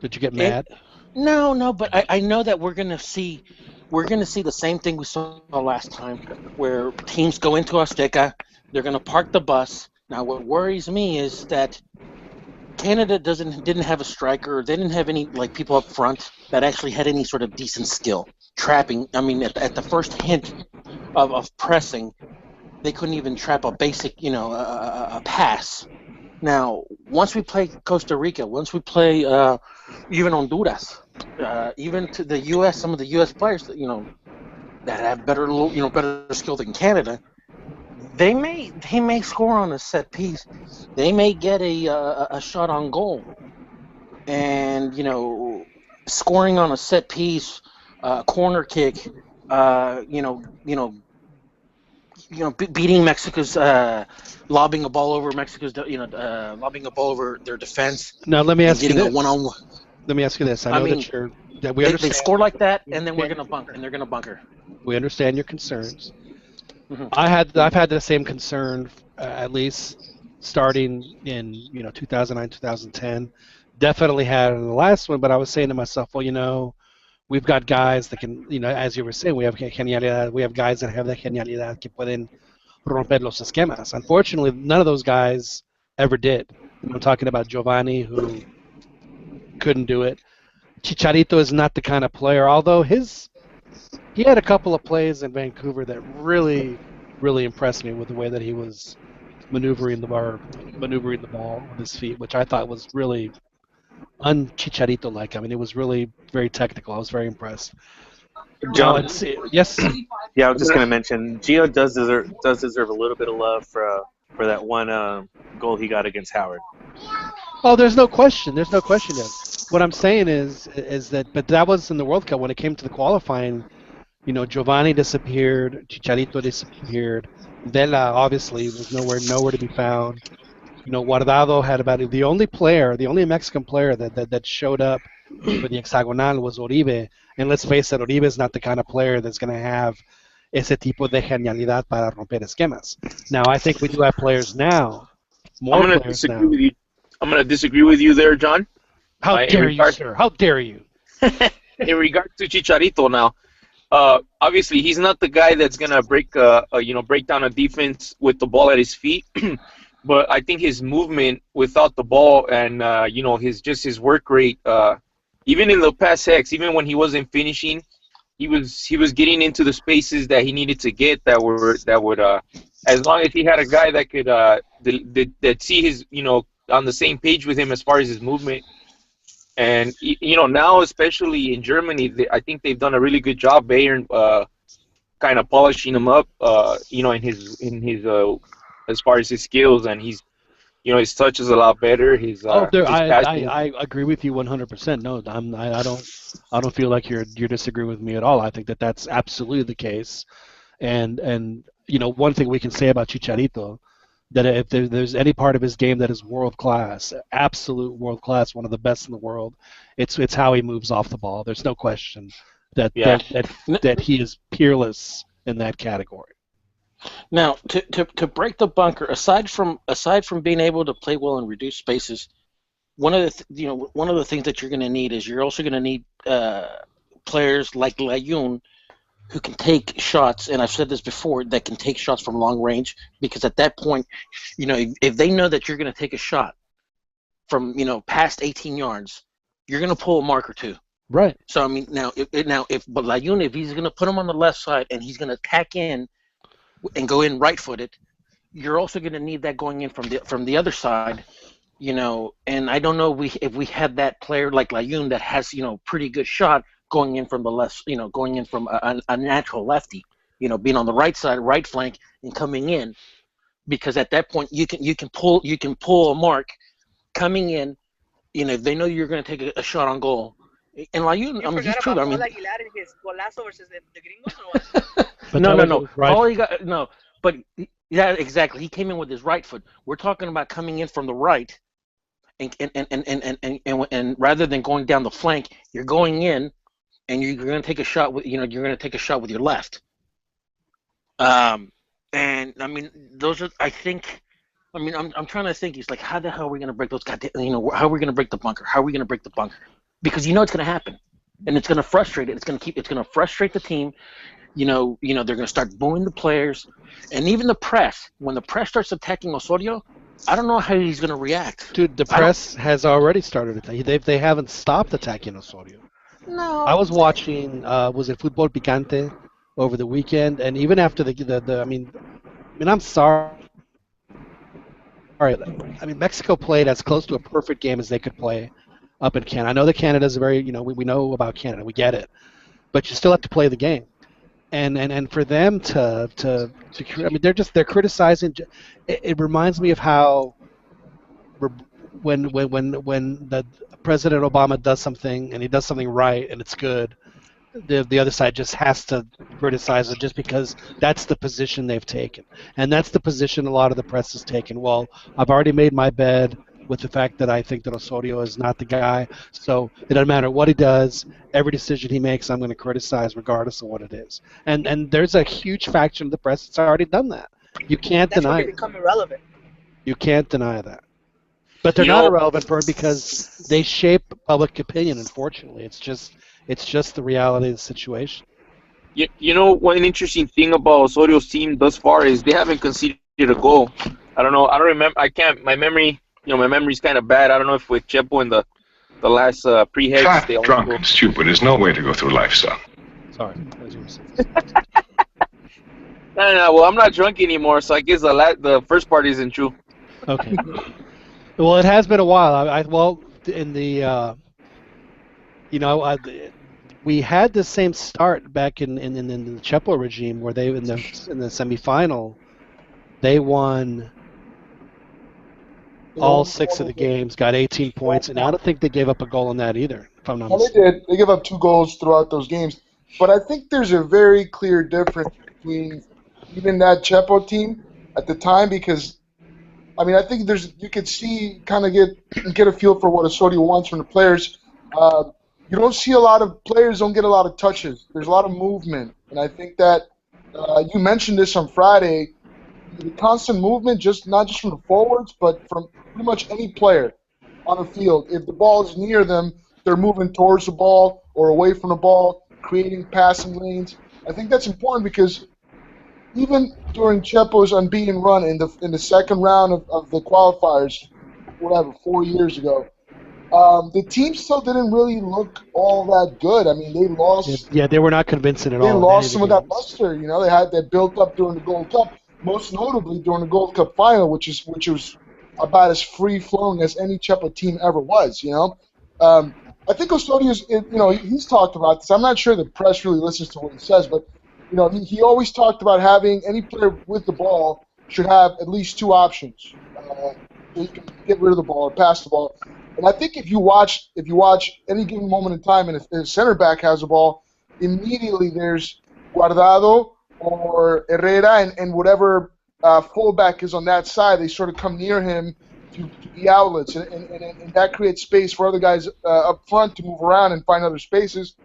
Did you get mad? No, but I know that we're gonna see the same thing we saw last time, where teams go into Azteca, They're going to park the bus. Now, what worries me is that Canada didn't have a striker. They didn't have any people up front that actually had any sort of decent skill trapping. I mean, at the first hint of pressing, they couldn't even trap a basic, a pass. Now, once we play Costa Rica, once we play even Honduras, even to the U.S., some of the U.S. players, that have better skill than Canada, they may score on a set piece. They may get a shot on goal, and scoring on a set piece, corner kick, beating Mexico's, lobbing a ball over Mexico's, lobbing a ball over their defense. Now let me ask you getting this. a one-on-one. Let me ask you this. I know that we They understand. score like that, and then we're gonna bunker, and they're gonna bunker. We understand your concerns. Mhm. I've had the same concern, at least starting in 2009, 2010. Definitely had it in the last one, but I was saying to myself, well, we've got guys that can, as you were saying, we have genialidad. We have guys that have that genialidad que pueden romper los esquemas. Unfortunately, none of those guys ever did. I'm talking about Giovanni, who couldn't do it. Chicharito is not the kind of player, although he had a couple of plays in Vancouver that really, really impressed me with the way that he was maneuvering the ball with his feet, which I thought was really un-Chicharito-like. I mean, it was really very technical. I was very impressed. John, yes. Yeah, I was just going to mention Gio does deserve a little bit of love for that one goal he got against Howard. Oh, there's no question. There's no question. What I'm saying is that, but that was in the World Cup. When it came to the qualifying, Giovanni disappeared, Chicharito disappeared, Vela obviously was nowhere to be found. Guardado had about the only Mexican player that showed up for the hexagonal was Oribe, and let's face it, Oribe is not the kind of player that's going to have ese tipo de genialidad para romper esquemas. Now, I think we do have players now. I'm going to disagree with you. I'm going to disagree with you there, John. How dare you, sir? How dare you? In regards to Chicharito now, obviously he's not the guy that's gonna break down a defense with the ball at his feet. But I think his movement without the ball and his work rate, even in the past hex, even when he wasn't finishing, he was getting into the spaces that he needed to get that would as long as he had a guy that could that see his on the same page with him as far as his movement. And now, especially in Germany, I think they've done a really good job, Bayern, kind of polishing him up, in his as far as his skills, and his touch is a lot better. I agree with you 100%. No, I don't feel like you're disagreeing with me at all. I think that's absolutely the case. And one thing we can say about Chicharito, that if there's any part of his game that is world class, absolute world class, one of the best in the world, it's how he moves off the ball. There's no question that he is peerless in that category. Now, to break the bunker, aside from being able to play well and reduce spaces, one of the things that you're going to need is you're also going to need players like Layun, who can take shots, and I've said this before, that can take shots from long range, because at that point, if they know that you're going to take a shot from, past 18 yards, you're going to pull a mark or two. Right. So, I mean, if Layun, if he's going to put him on the left side and he's going to tack in and go in right-footed, you're also going to need that going in from the other side, and I don't know if we had that player like Layun that has, pretty good shot, going in from the left, going in from a natural lefty, being on the right side, right flank, and coming in, because at that point you can pull a mark coming in, if they know you're going to take a shot on goal. And Layun, I mean, he's true. I mean, Aguilar and his golazo versus the gringos or what? no. Right. All he got, no, but yeah, exactly. He came in with his right foot. We're talking about coming in from the right, and rather than going down the flank, you're going in. And you're going to take a shot with, you're going to take a shot with your left. And I mean, those are, I think, I mean, I'm trying to think. He's like, how the hell are we going to break those goddamn, how are we going to break the bunker? How are we going to break the bunker? Because it's going to happen, and it's going to frustrate it. It's going to frustrate the team. they're going to start booing the players, and even the press. When the press starts attacking Osorio, I don't know how he's going to react. Dude, the press has already started. They haven't stopped attacking Osorio. No. I was watching, was it Fútbol Picante over the weekend, and even after I mean, I'm sorry. All right, I mean, Mexico played as close to a perfect game as they could play up in Canada. I know that Canada's a very, we know about Canada, we get it, but you still have to play the game. And for them to I mean, they're criticizing. It reminds me of how when the President Obama does something and he does something right and it's good, the other side just has to criticize it just because that's the position they've taken, and that's the position a lot of the press has taken. Well, I've already made my bed with the fact that I think that Osorio is not the guy, so it doesn't matter what he does. Every decision he makes, I'm going to criticize regardless of what it is. And there's a huge faction of the press that's already done that. You can't That's deny when it. they become irrelevant. You can't deny that. But they're not irrelevant because they shape public opinion. Unfortunately, it's just the reality of the situation. You know, one interesting thing about Osorio's team thus far is they haven't conceded a goal. I don't know. I don't remember. I can't. My memory, my memory's kind of bad. I don't know if with Chepo in the last pre-heads. Fat, drunk, and stupid is no way to go through life, son. Sorry. As you were saying. No. Well, I'm not drunk anymore, so I guess the first part isn't true. Okay. Well, it has been a while. In the we had the same start back in the Chepo regime where they in the semifinal they won all 6 of the games, got 18 points, and I don't think they gave up a goal on that either, if I'm not mistaken. They did. They gave up 2 goals throughout those games. But I think there's a very clear difference between even that Chepo team at the time, because I mean, I think you could see, kind of get a feel for what Osorio wants from the players. You don't see a lot of players don't get a lot of touches. There's a lot of movement, and I think that you mentioned this on Friday. The constant movement, not just from the forwards, but from pretty much any player on the field. If the ball is near them, they're moving towards the ball or away from the ball, creating passing lanes. I think that's important because even during Chepo's unbeaten run in the second round of the qualifiers, 4 years ago, the team still didn't really look all that good. I mean, they lost. Yeah, they were not convincing at all. They lost some of that luster. They built up during the Gold Cup, most notably during the Gold Cup final, which was about as free flowing as any Chepo team ever was. I think Osorio's, he's talked about this. I'm not sure the press really listens to what he says, but he always talked about having any player with the ball should have at least 2 options. You can get rid of the ball or pass the ball. And I think if you watch any given moment in time, and if the center back has the ball, immediately there's Guardado or Herrera and whatever fullback is on that side. They sort of come near him to the outlets, and that creates space for other guys up front to move around and find other spaces.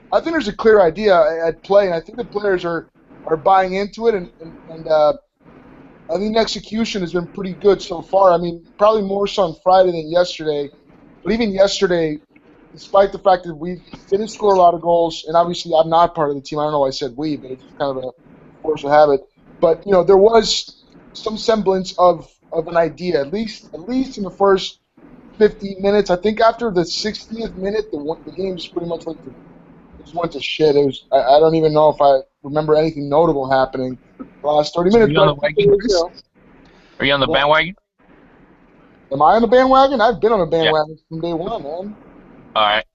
I think there's a clear idea at play, and I think the players are buying into it, and I think execution has been pretty good so far. I mean, probably more so on Friday than yesterday. But even yesterday, despite the fact that we didn't score a lot of goals, and obviously I'm not part of the team. I don't know why I said we, but it's kind of a force of habit. But, there was some semblance of an idea, at least in the first 15 minutes. I think after the 60th minute, the game just pretty much went to shit. It was. I don't even know if I remember anything notable happening the last 30 minutes. Are you on the bandwagon? Am I on the bandwagon? I've been on the bandwagon from day one, man. All right.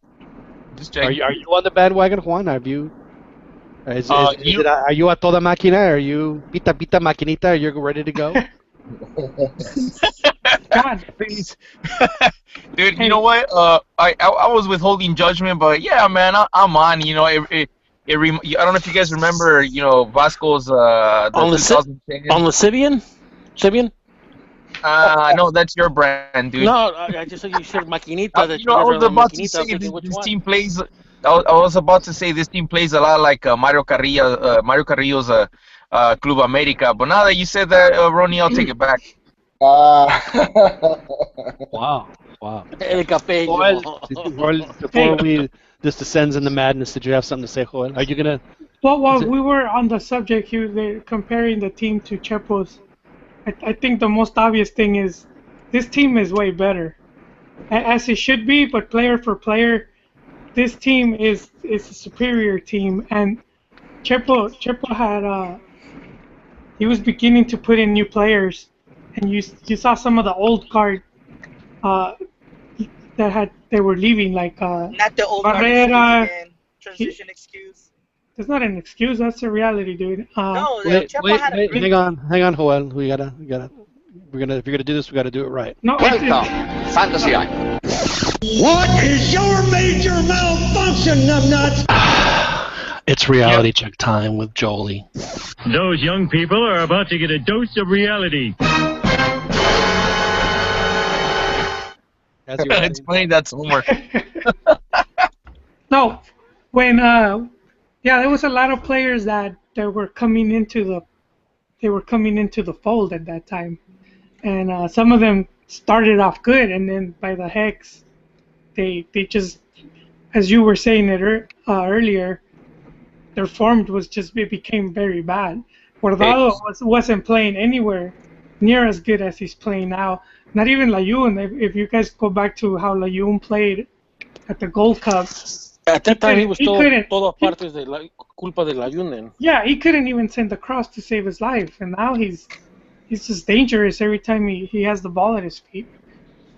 Just checking. Are you on the bandwagon, Juan? Have you? Are you a toda máquina? Are you pita maquinita? Are you ready to go? God, please. Dude, you know what? I was withholding judgment, but yeah, man, I'm on. I don't know if you guys remember, Vasco's on Lascivian? Sibian? No, that's your brand, dude. No, I just said you said Maquinita. I was about to say this team plays. I was about to say this team plays a lot like Mario Carrillo's Club America, but now that you said that, Ronnie, I'll take it back. Wow. El Café. Before this descends into madness, did you have something to say, Joel? Are you gonna Well, while we were on the subject here, they're comparing the team to Chepo's. I think the most obvious thing is this team is way better, as it should be. But player for player, this team is a superior team. And Chepo had he was beginning to put in new players, and you saw some of the old guard they were leaving, like Not the old Barrera. Transition excuse. That's not an excuse. That's a reality, dude. No, Wait, Chepo had a great hang on, Joel. If you're gonna do this, we gotta do it right. No, Welcome, Fantasy Island. What is your major malfunction, numbnuts? It's reality check time with Jolie. Those young people are about to get a dose of reality. Explain that's homework. No, when there was a lot of players that were coming into the fold at that time, and some of them started off good, and then by the hex, they just, as you were saying it earlier, their form it became very bad. Guardado wasn't playing anywhere near as good as he's playing now. Not even Layun. If you guys go back to how Layun played at the Gold Cup. At that time, he was todo partes de la culpa de Layun then. Yeah, he couldn't even send a cross to save his life, and now he's just dangerous every time he has the ball at his feet.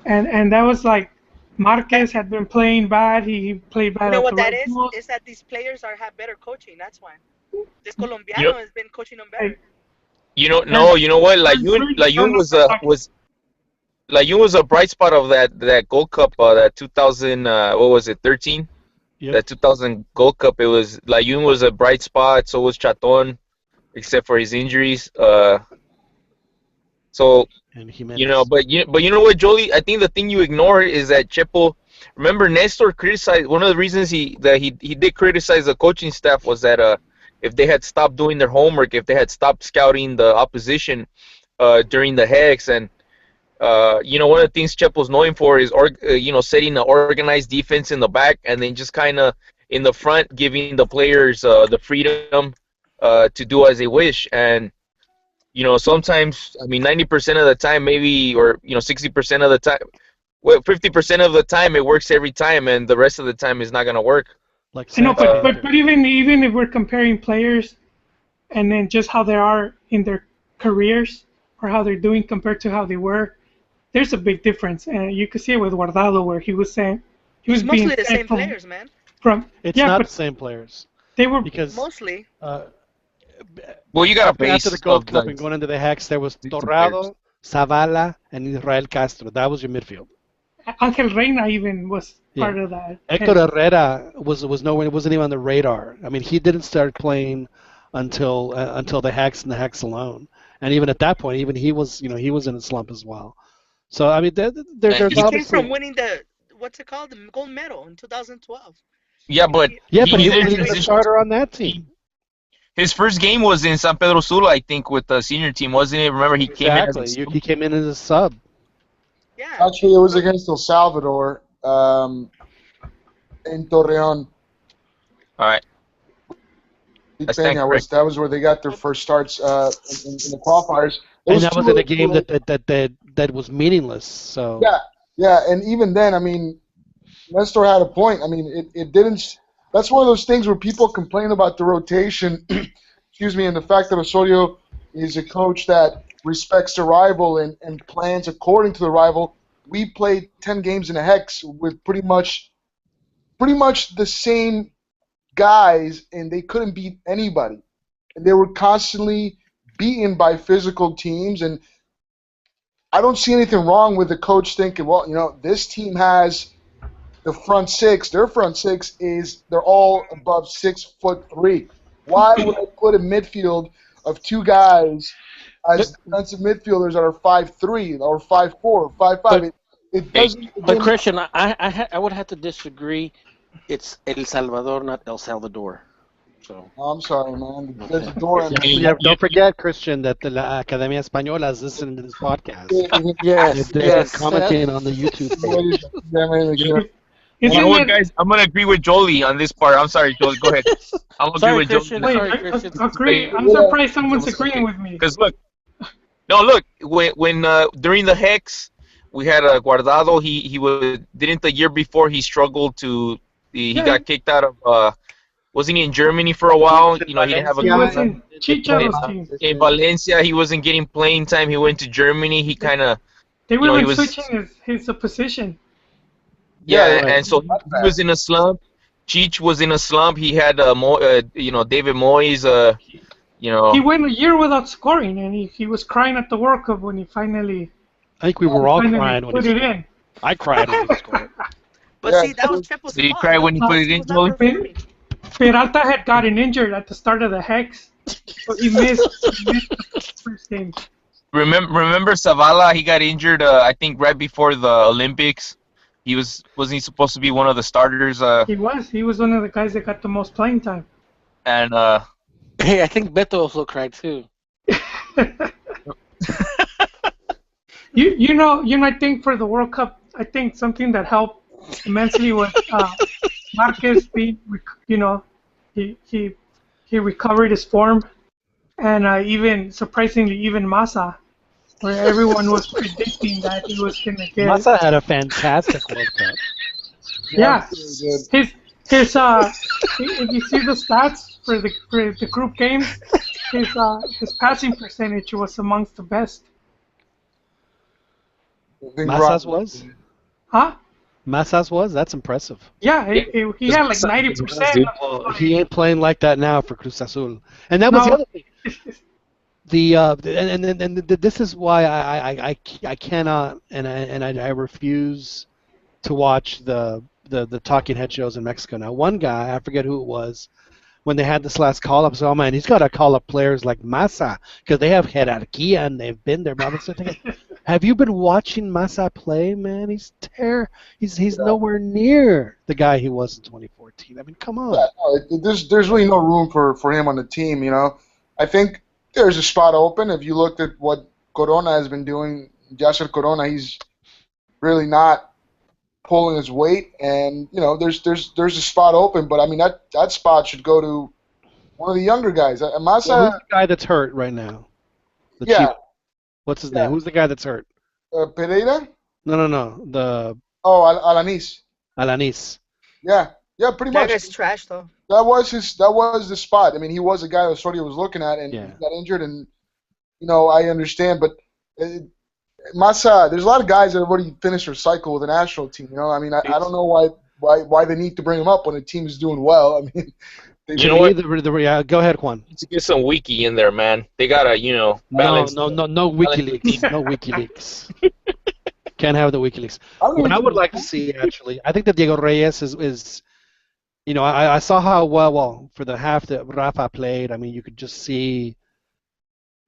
And that was like Marquez had been playing bad. He played bad. You know what that is? Is that these players have better coaching. That's why. This Colombiano has been coaching them better. You know what? Layun was a bright spot of that Gold Cup, that 2000 what was it, 13? Yep. That 2000 Gold Cup. It was Layun was a bright spot. So was Chaton, except for his injuries. So you know, but you know what, Jolie? I think the thing you ignore is that Chepo. Remember, Nestor criticized. One of the reasons he did criticize the coaching staff was that if they had stopped doing their homework, if they had stopped scouting the opposition during the hex, and one of the things Chepo's known for is setting an organized defense in the back, and then just kind of in the front giving the players the freedom to do as they wish. And sometimes, 90% of the time, maybe, or 60% of the time, 50% of the time it works every time, and the rest of the time is not gonna work. But even if we're comparing players, and then just how they are in their careers or how they're doing compared to how they were, there's a big difference, and you could see it with Guardado, where he was mostly the same players, man. It's not the same players. They were mostly. Well, you got a base after the Gold Cup and going into the hex. There was Torrado, Zavala, and Israel Castro. That was your midfield. Angel Reina even was part of that. Hector Herrera was nowhere. It wasn't even on the radar. He didn't start playing until the hex and the hex alone. And even at that point, even he was in a slump as well. So there's he came from winning the gold medal in 2012. Yeah, but he was the starter on that team. His first game was in San Pedro Sula, I think, with the senior team, wasn't it? Remember, he came in. He came in as a sub. Yeah. Actually, it was against El Salvador in Torreon. All right. That was where they got their first starts in the qualifiers. And that was in a game that was meaningless. So. Yeah, and even then, Nestor had a point. It didn't. That's one of those things where people complain about the rotation, and the fact that Osorio is a coach that respects the rival and plans according to the rival. We played 10 games in a hex with pretty much the same guys, and they couldn't beat anybody. And they were constantly beaten by physical teams, and I don't see anything wrong with the coach thinking, well, this team has the front six. Their front six they're all above 6'3". Why would I put a midfield of two guys as defensive midfielders that are 5'3" or 5'4" or 5'5"? It doesn't. But Christian, I would have to disagree. It's El Salvador, not El Salvador. So. I'm sorry, man. There's a door. Don't forget, Christian, that the La Academia Española is listening to this podcast. Yes. They're commenting on the YouTube page. You know what, it? guys? I'm gonna agree with Jolie on this part. I'm sorry, Jolie. Go ahead. I'll agree Sorry, with Christian. Jolie. Sorry, Christian. Agree. I'm surprised someone's agreeing with me. Because look, when during the Hex, we had Guardado. He didn't the year before he struggled to he got kicked out of wasn't he in Germany for a while? You know, he didn't have a He was in Chicharo's team. in Valencia. He wasn't getting playing time. He went to Germany. He kind of They were like switching his position. Yeah, and so he was in a slump. Cheech was in a slump. He had David Moyes. He went a year without scoring, and he was crying at the World Cup when he finally. I think we were all crying when he put it in. I cried when he scored. But see, that was triple. Did you cry when he put it in, Jolie? Peralta had gotten injured at the start of the Hex, so he missed the first game. Remember Zavala? He got injured. I think right before the Olympics. Wasn't he supposed to be one of the starters? He was. He was one of the guys that got the most playing time. And hey, I think Beto also cried too. You know, I think for the World Cup, I think something that helped immensely was Marquez being, he recovered his form, and even surprisingly, even Massa, where everyone was predicting that he was gonna get. Massa had a fantastic World Cup. Yeah, his if you see the stats for the group games, his passing percentage was amongst the best. Massa's was? Huh? Massa's was? That's impressive. Yeah, he had like 90%. Well, he ain't playing like that now for Cruz Azul. And that was the other thing. This is why I cannot and I refuse to watch the talking head shows in Mexico. Now, one guy, I forget who it was, when they had this last call-up, so, oh man, he's got to call up players like Massa because they have hierarquía and they've been there. Have you been watching Massa play, man? He's nowhere near the guy he was in 2014. I mean, come on. Yeah, there's really no room for him on the team, you know. I think there's a spot open. If you looked at what Corona has been doing, Yasser Corona, he's really not pulling his weight, and you know there's a spot open, but I mean that spot should go to one of the younger guys. Massa, who's the guy that's hurt right now? The Chief. What's his name? Who's the guy that's hurt? Pereira? No. Alanis. Alanis. Yeah, pretty much. That guy's trash though. That was the spot. I mean, he was a guy that Osorio was looking at, and he got injured, and you know I understand, but. Massa, there's a lot of guys that have already finished their cycle with the national team. You know, I mean, I don't know why they need to bring him up when the team is doing well. I mean, you know what? Go ahead, Juan. To get some wiki in there, man. They gotta, balance. No WikiLeaks. No WikiLeaks. Can't have the WikiLeaks. What I would like to see, actually, I think that Diego Reyes is I saw how well for the half that Rafa played. I mean, you could just see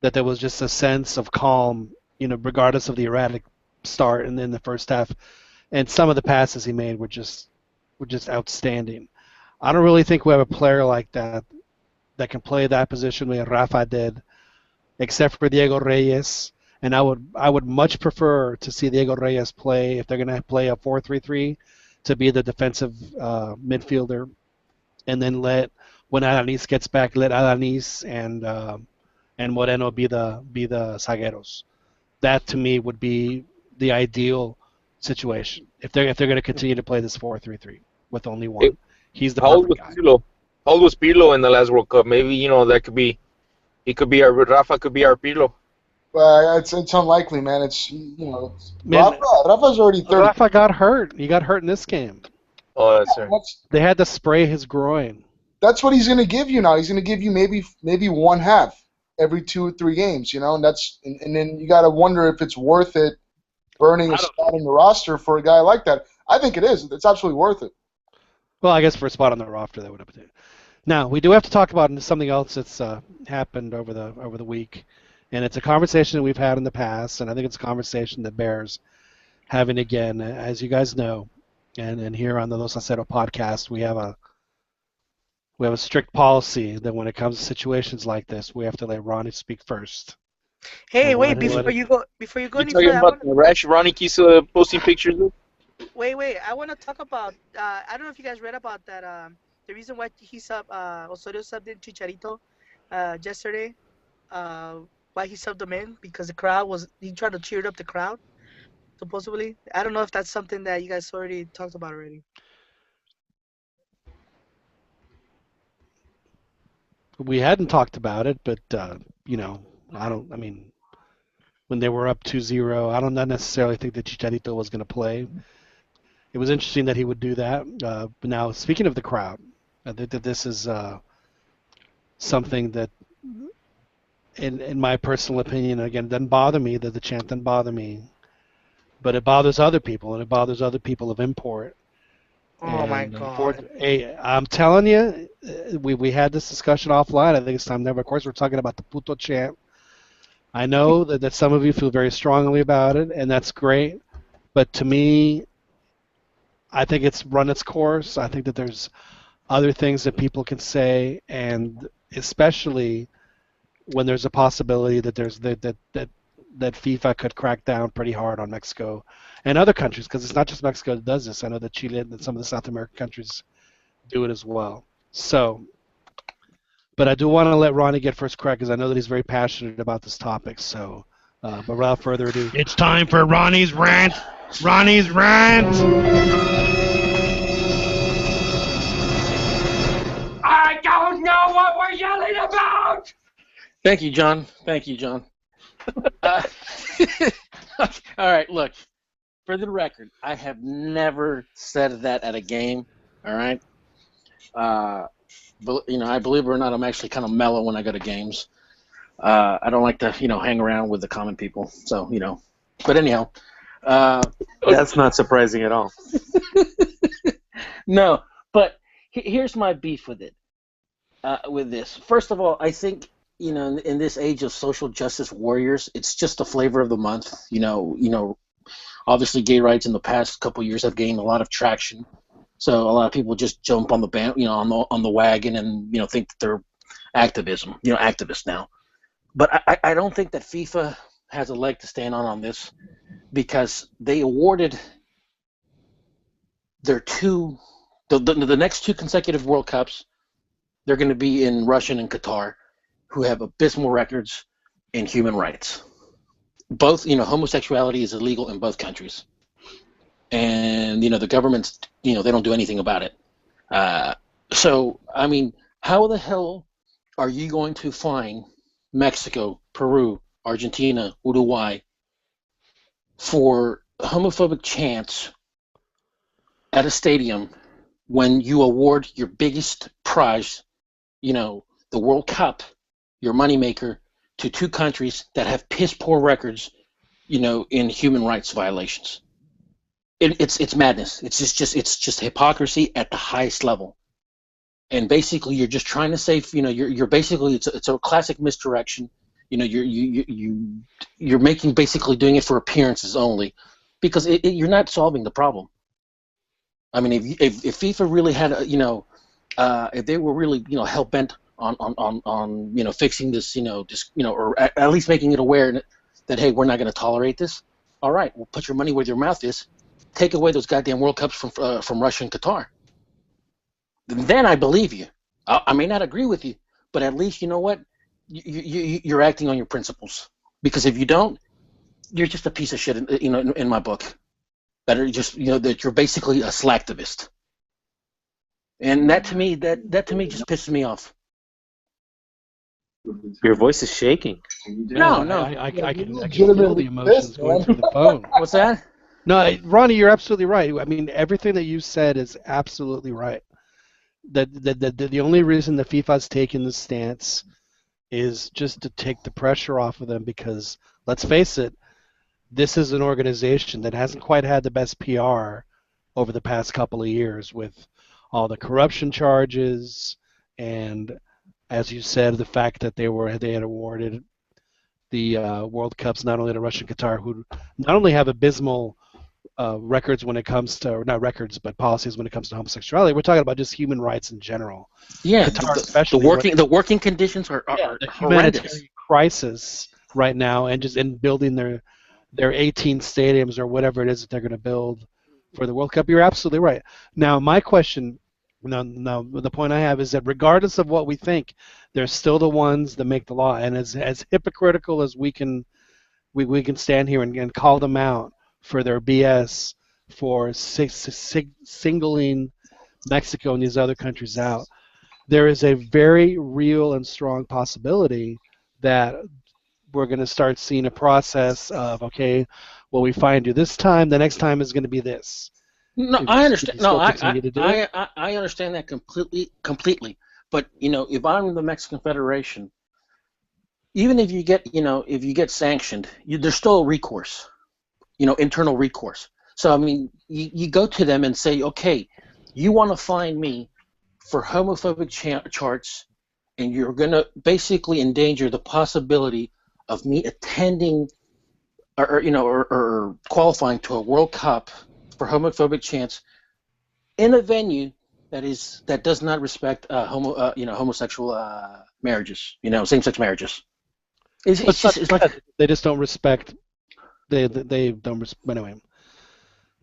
that there was just a sense of calm. Regardless of the erratic start and then the first half, and some of the passes he made were just outstanding. I don't really think we have a player like that can play that position the way Rafa did, except for Diego Reyes. And I would much prefer to see Diego Reyes play, if they're going to play a 4-3-3, to be the defensive midfielder, and then when Alanis gets back, let Alanis and Moreno be the zagueros. That to me would be the ideal situation if they're going to continue to play this 4-3-3 with only one. He's the perfect guy. How old was Pirlo in the last World Cup? Maybe that could be. Rafa could be our Pirlo. It's unlikely, man. Rafa's already 30. Rafa got hurt. He got hurt in this game. Oh, that's right. They had to spray his groin. That's what he's going to give you now. He's going to give you maybe one half every 2 or 3 games, and then you got to wonder if it's worth it burning a spot on the roster for a guy like that. I think it is. It's absolutely worth it. Well, I guess for a spot on the roster, that would have been. Now we do have to talk about something else that's happened over the week, and it's a conversation that we've had in the past, and I think it's a conversation that bears having again. As you guys know, and here on the Los Aceros podcast, we have a strict policy that when it comes to situations like this, we have to let Ronnie speak first. Hey, wait! Before you go any talking further, about the rash Ronnie keeps posting pictures of? Wait. I want to talk about. I don't know if you guys read about that. The reason why Osorio subbed in Chicharito, yesterday. Why he subbed him in because he tried to cheer up the crowd. Supposedly, I don't know if that's something that you guys already talked about already. We hadn't talked about it, but you know, I mean, when they were up 2-0, I don't not necessarily think that Chicharito was going to play. It was interesting that he would do that. But now, speaking of the crowd, I think that this is something that, in my personal opinion, again, doesn't bother me, that the chant doesn't bother me, but it bothers other people, and it bothers other people of import. Oh my God! Hey, I'm telling you, we had this discussion offline. I think it's time never. Of course, we're talking about the puto chant. I know that some of you feel very strongly about it, and that's great. But to me, I think it's run its course. I think that there's other things that people can say, and especially when there's a possibility that that FIFA could crack down pretty hard on Mexico and other countries, because it's not just Mexico that does this. I know that Chile and some of the South American countries do it as well. So, but I do want to let Ronnie get first crack, because I know that he's very passionate about this topic. So, but without further ado, It's time for Ronnie's rant. Ronnie's rant. I don't know what we're yelling about. Thank you, John. All right, look. For the record, I have never said that at a game. All right. But, I believe it or not, I'm actually kind of mellow when I go to games. I don't like to, hang around with the common people. So, But anyhow. That's not surprising at all. No, but here's my beef with it. With this, first of all, I think in this age of social justice warriors, it's just the flavor of the month. Obviously, gay rights in the past couple of years have gained a lot of traction. So a lot of people just jump on the band, on the wagon, and think that they're activists now. But I don't think that FIFA has a leg to stand on this, because they awarded their the next two consecutive World Cups. They're going to be in Russia and Qatar, who have abysmal records in human rights. Both, homosexuality is illegal in both countries. And, the governments, they don't do anything about it. So, I mean, how the hell are you going to fine Mexico, Peru, Argentina, Uruguay for homophobic chants at a stadium when you award your biggest prize, the World Cup, your moneymaker, to two countries that have piss poor records, in human rights violations? It's madness. It's just hypocrisy at the highest level. And basically, you're just trying to save. You're basically it's a classic misdirection. You're making basically doing it for appearances only, because you're not solving the problem. I mean, if FIFA really had if they were really hell bent on fixing this, or at least making it aware that, hey, we're not going to tolerate this. All right, well, put your money where your mouth is. Take away those goddamn World Cups from Russia and Qatar. Then I believe you. I may not agree with you, but at least you know what, you're acting on your principles. Because if you don't, you're just a piece of shit. In my book, that are just that you're basically a slacktivist. And that to me just pisses me off. Your voice is shaking. No. I can feel the emotions going through the phone. What's that? No, Ronnie, you're absolutely right. I mean, everything that you said is absolutely right. The only reason the FIFA's taken this stance is just to take the pressure off of them, because, let's face it, this is an organization that hasn't quite had the best PR over the past couple of years, with all the corruption charges and, as you said, the fact that they had awarded the World Cups not only to Russia and Qatar, who not only have abysmal records when it comes to, or not records, but policies when it comes to homosexuality. We're talking about just human rights in general. Yeah, Qatar especially, the working conditions are the horrendous. Humanitarian crisis right now, and just in building their 18 stadiums or whatever it is that they're going to build for the World Cup. You're absolutely right. Now, my question, now the point I have is that regardless of what we think, they're still the ones that make the law. And as hypocritical as we can stand here and call them out for their BS, for singling Mexico and these other countries out, there is a very real and strong possibility that we're going to start seeing a process of, okay, well, we find you this time, the next time is going to be this. No, I understand. No, I understand that completely. But if I'm the Mexican Federation, even if you get sanctioned, there's still a recourse, internal recourse. So I mean, you go to them and say, okay, you want to fine me for homophobic charts, and you're going to basically endanger the possibility of me attending or qualifying to a World Cup for homophobic chants in a venue that does not respect homosexual marriages, same-sex marriages. It's like they just don't respect. They don't respect. Anyway.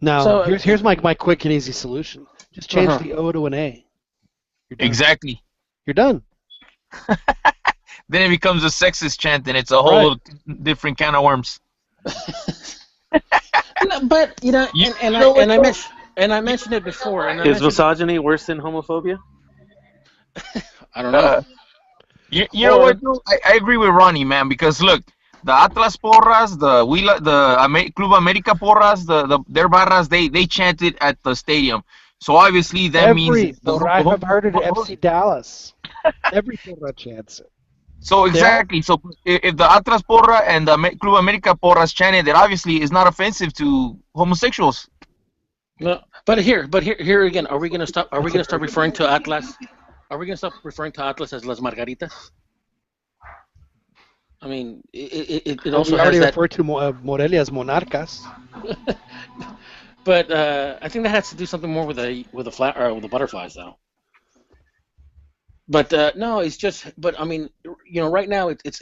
Now so, here's my quick and easy solution. Just change the O to an A. Exactly. You're done. Then it becomes a sexist chant, and it's a whole different can of worms. No, but I mentioned it before. Is misogyny worse than homophobia? I don't know. You know what? I agree with Ronnie, man. Because look, the Atlas Porras, the Club America Porras, their barras, they chanted at the stadium. So obviously that means I have heard it at FC Dallas. Every porra chants it. So exactly. So if the Atlas Porra and the Club America Porras chanted, that obviously is not offensive to homosexuals. No, but here again, are we gonna stop referring to Atlas? Are we gonna stop referring to Atlas as Las Margaritas? I mean, it also already has referred to Morelia as Monarcas. But I think that has to do something more with the butterflies, though. But no, it's just. But I mean, right now it's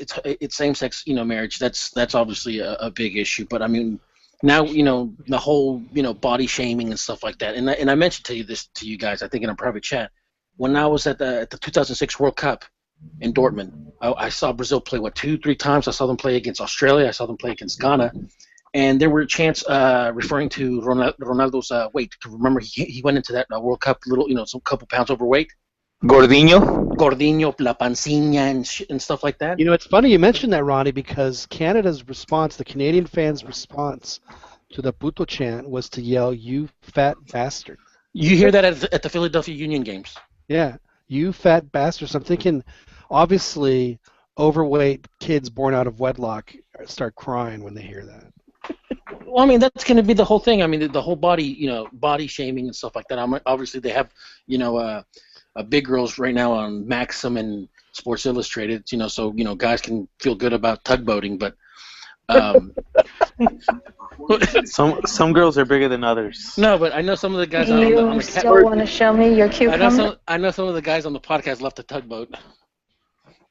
same-sex, marriage. That's obviously a big issue. But I mean, now the whole body shaming and stuff like that. And I mentioned to you guys, I think in a private chat, when I was at the 2006 World Cup in Dortmund, I saw Brazil play 2-3 times. I saw them play against Australia. I saw them play against Ghana. And there were chants referring to Ronaldo's weight. Remember, he went into that World Cup some couple pounds overweight. Gordinho, la pancina, and stuff like that. It's funny you mentioned that, Ronnie, because Canada's response, the Canadian fans' response to the puto chant was to yell, "You fat bastard." You hear that at the Philadelphia Union games. Yeah, you fat bastard. So I'm thinking, obviously, overweight kids born out of wedlock start crying when they hear that. Well, I mean, that's going to be the whole thing. I mean, the whole body shaming and stuff like that. Obviously, they have, big girls right now on Maxim and Sports Illustrated, so, guys can feel good about tugboating, but some girls are bigger than others. No, but I know some of the guys on the still want to show me your cucumber? I know some of the guys on the podcast left the tugboat.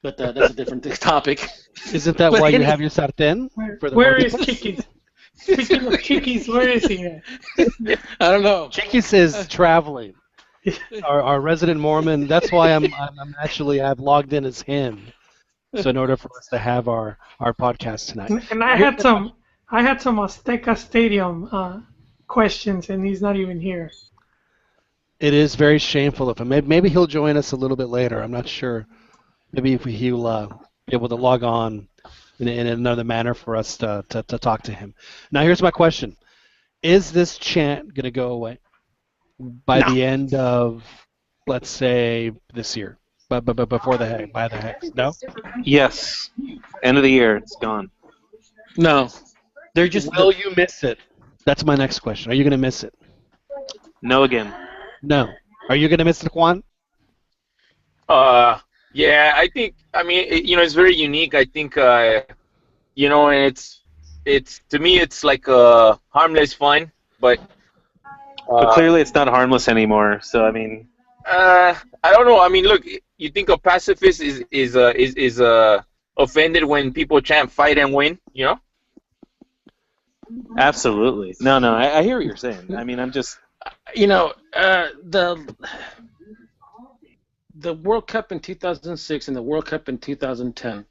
But that's a different topic. Isn't that why you have your sartén? Where is Chiquis? Speaking of Chiquis, where is he at? I don't know. Chiquis is traveling. Our resident Mormon. That's why I've logged in as him. So in order for us to have our podcast tonight. And I had some Azteca Stadium questions, and he's not even here. It is very shameful of him. Maybe he'll join us a little bit later. I'm not sure. Maybe if he'll be able to log on in another manner for us to talk to him. Now, here's my question. Is this chant going to go away by the end of, let's say, this year? But before by the hex? No? Yes. End of the year, it's gone. No. Will you miss it? That's my next question. Are you going to miss it? No again. No. Are you going to miss it, Juan? Yeah, I think. I mean, it's very unique. I think, and it's to me, it's like harmless fun, but clearly it's not harmless anymore. So I mean, I don't know. I mean, look, you think a pacifist is offended when people chant "fight and win," Absolutely. No, I hear what you're saying. I mean, I'm just, the World Cup in 2006 and the World Cup in 2010.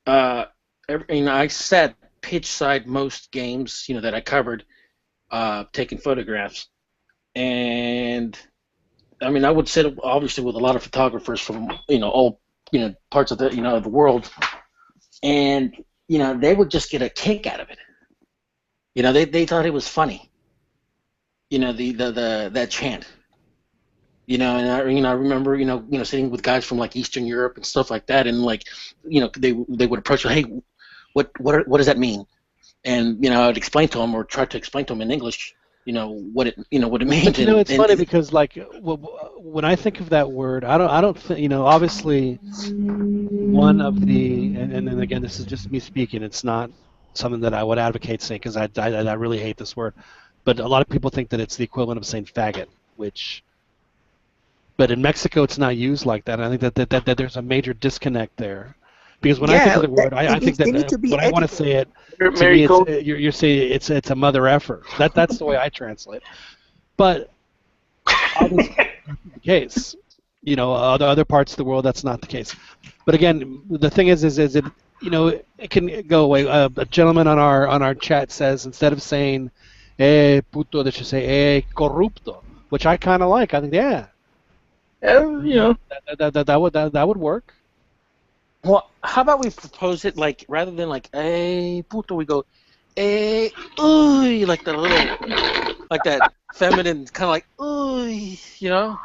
I sat pitch side most games, that I covered, taking photographs, and I mean, I would sit obviously with a lot of photographers from all parts of the world, and they would just get a kick out of it. They thought it was funny. That chant. And I remember sitting with guys from like Eastern Europe and stuff like that, and like they would approach me, hey, what does that mean? And I'd explain to them or try to explain to them in English, what it means. But, it's funny because like when I think of that word, I don't think obviously one of the and then again, this is just me speaking. It's not something that I would advocate saying because I really hate this word, but a lot of people think that it's the equivalent of saying faggot, but in Mexico it's not used like that. And I think that there's a major disconnect there. Because when I think of the word, I think that when I want to say it, to me, you're saying it's a mother effer. That's the way I translate. But obviously that's not the case. Other parts of the world that's not the case. But again, the thing is it it can go away. A gentleman on our chat says instead of saying puto, they should say corrupto, which I kind of like. I think that would work. Well, how about we propose it like rather than like puto, we go uy, like the little, like that feminine kind of like uy, No.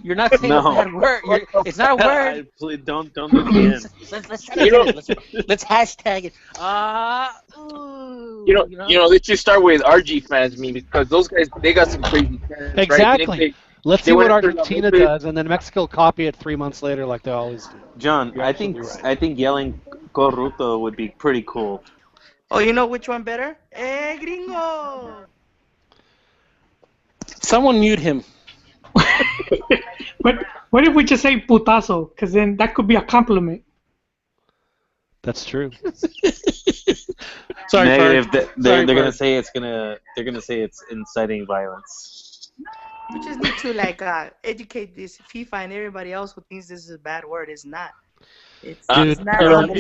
You're not saying a bad word. It's not a word. Please don't do it again. Let's try to get it. Let's hashtag it. Let's just start with RG fans, because those guys, they got some crazy fans. Exactly. Right? Let's see what Argentina does, and then Mexico will copy it 3 months later like they always do. John, I think yelling corrupto would be pretty cool. Oh, you know which one better? Gringo! Someone mute him. But what if we just say putazo? Because then that could be a compliment. That's true. Sorry, negative. They're gonna say it's inciting violence. We just need to educate this FIFA and everybody else who thinks this is a bad word. It's not. It's not it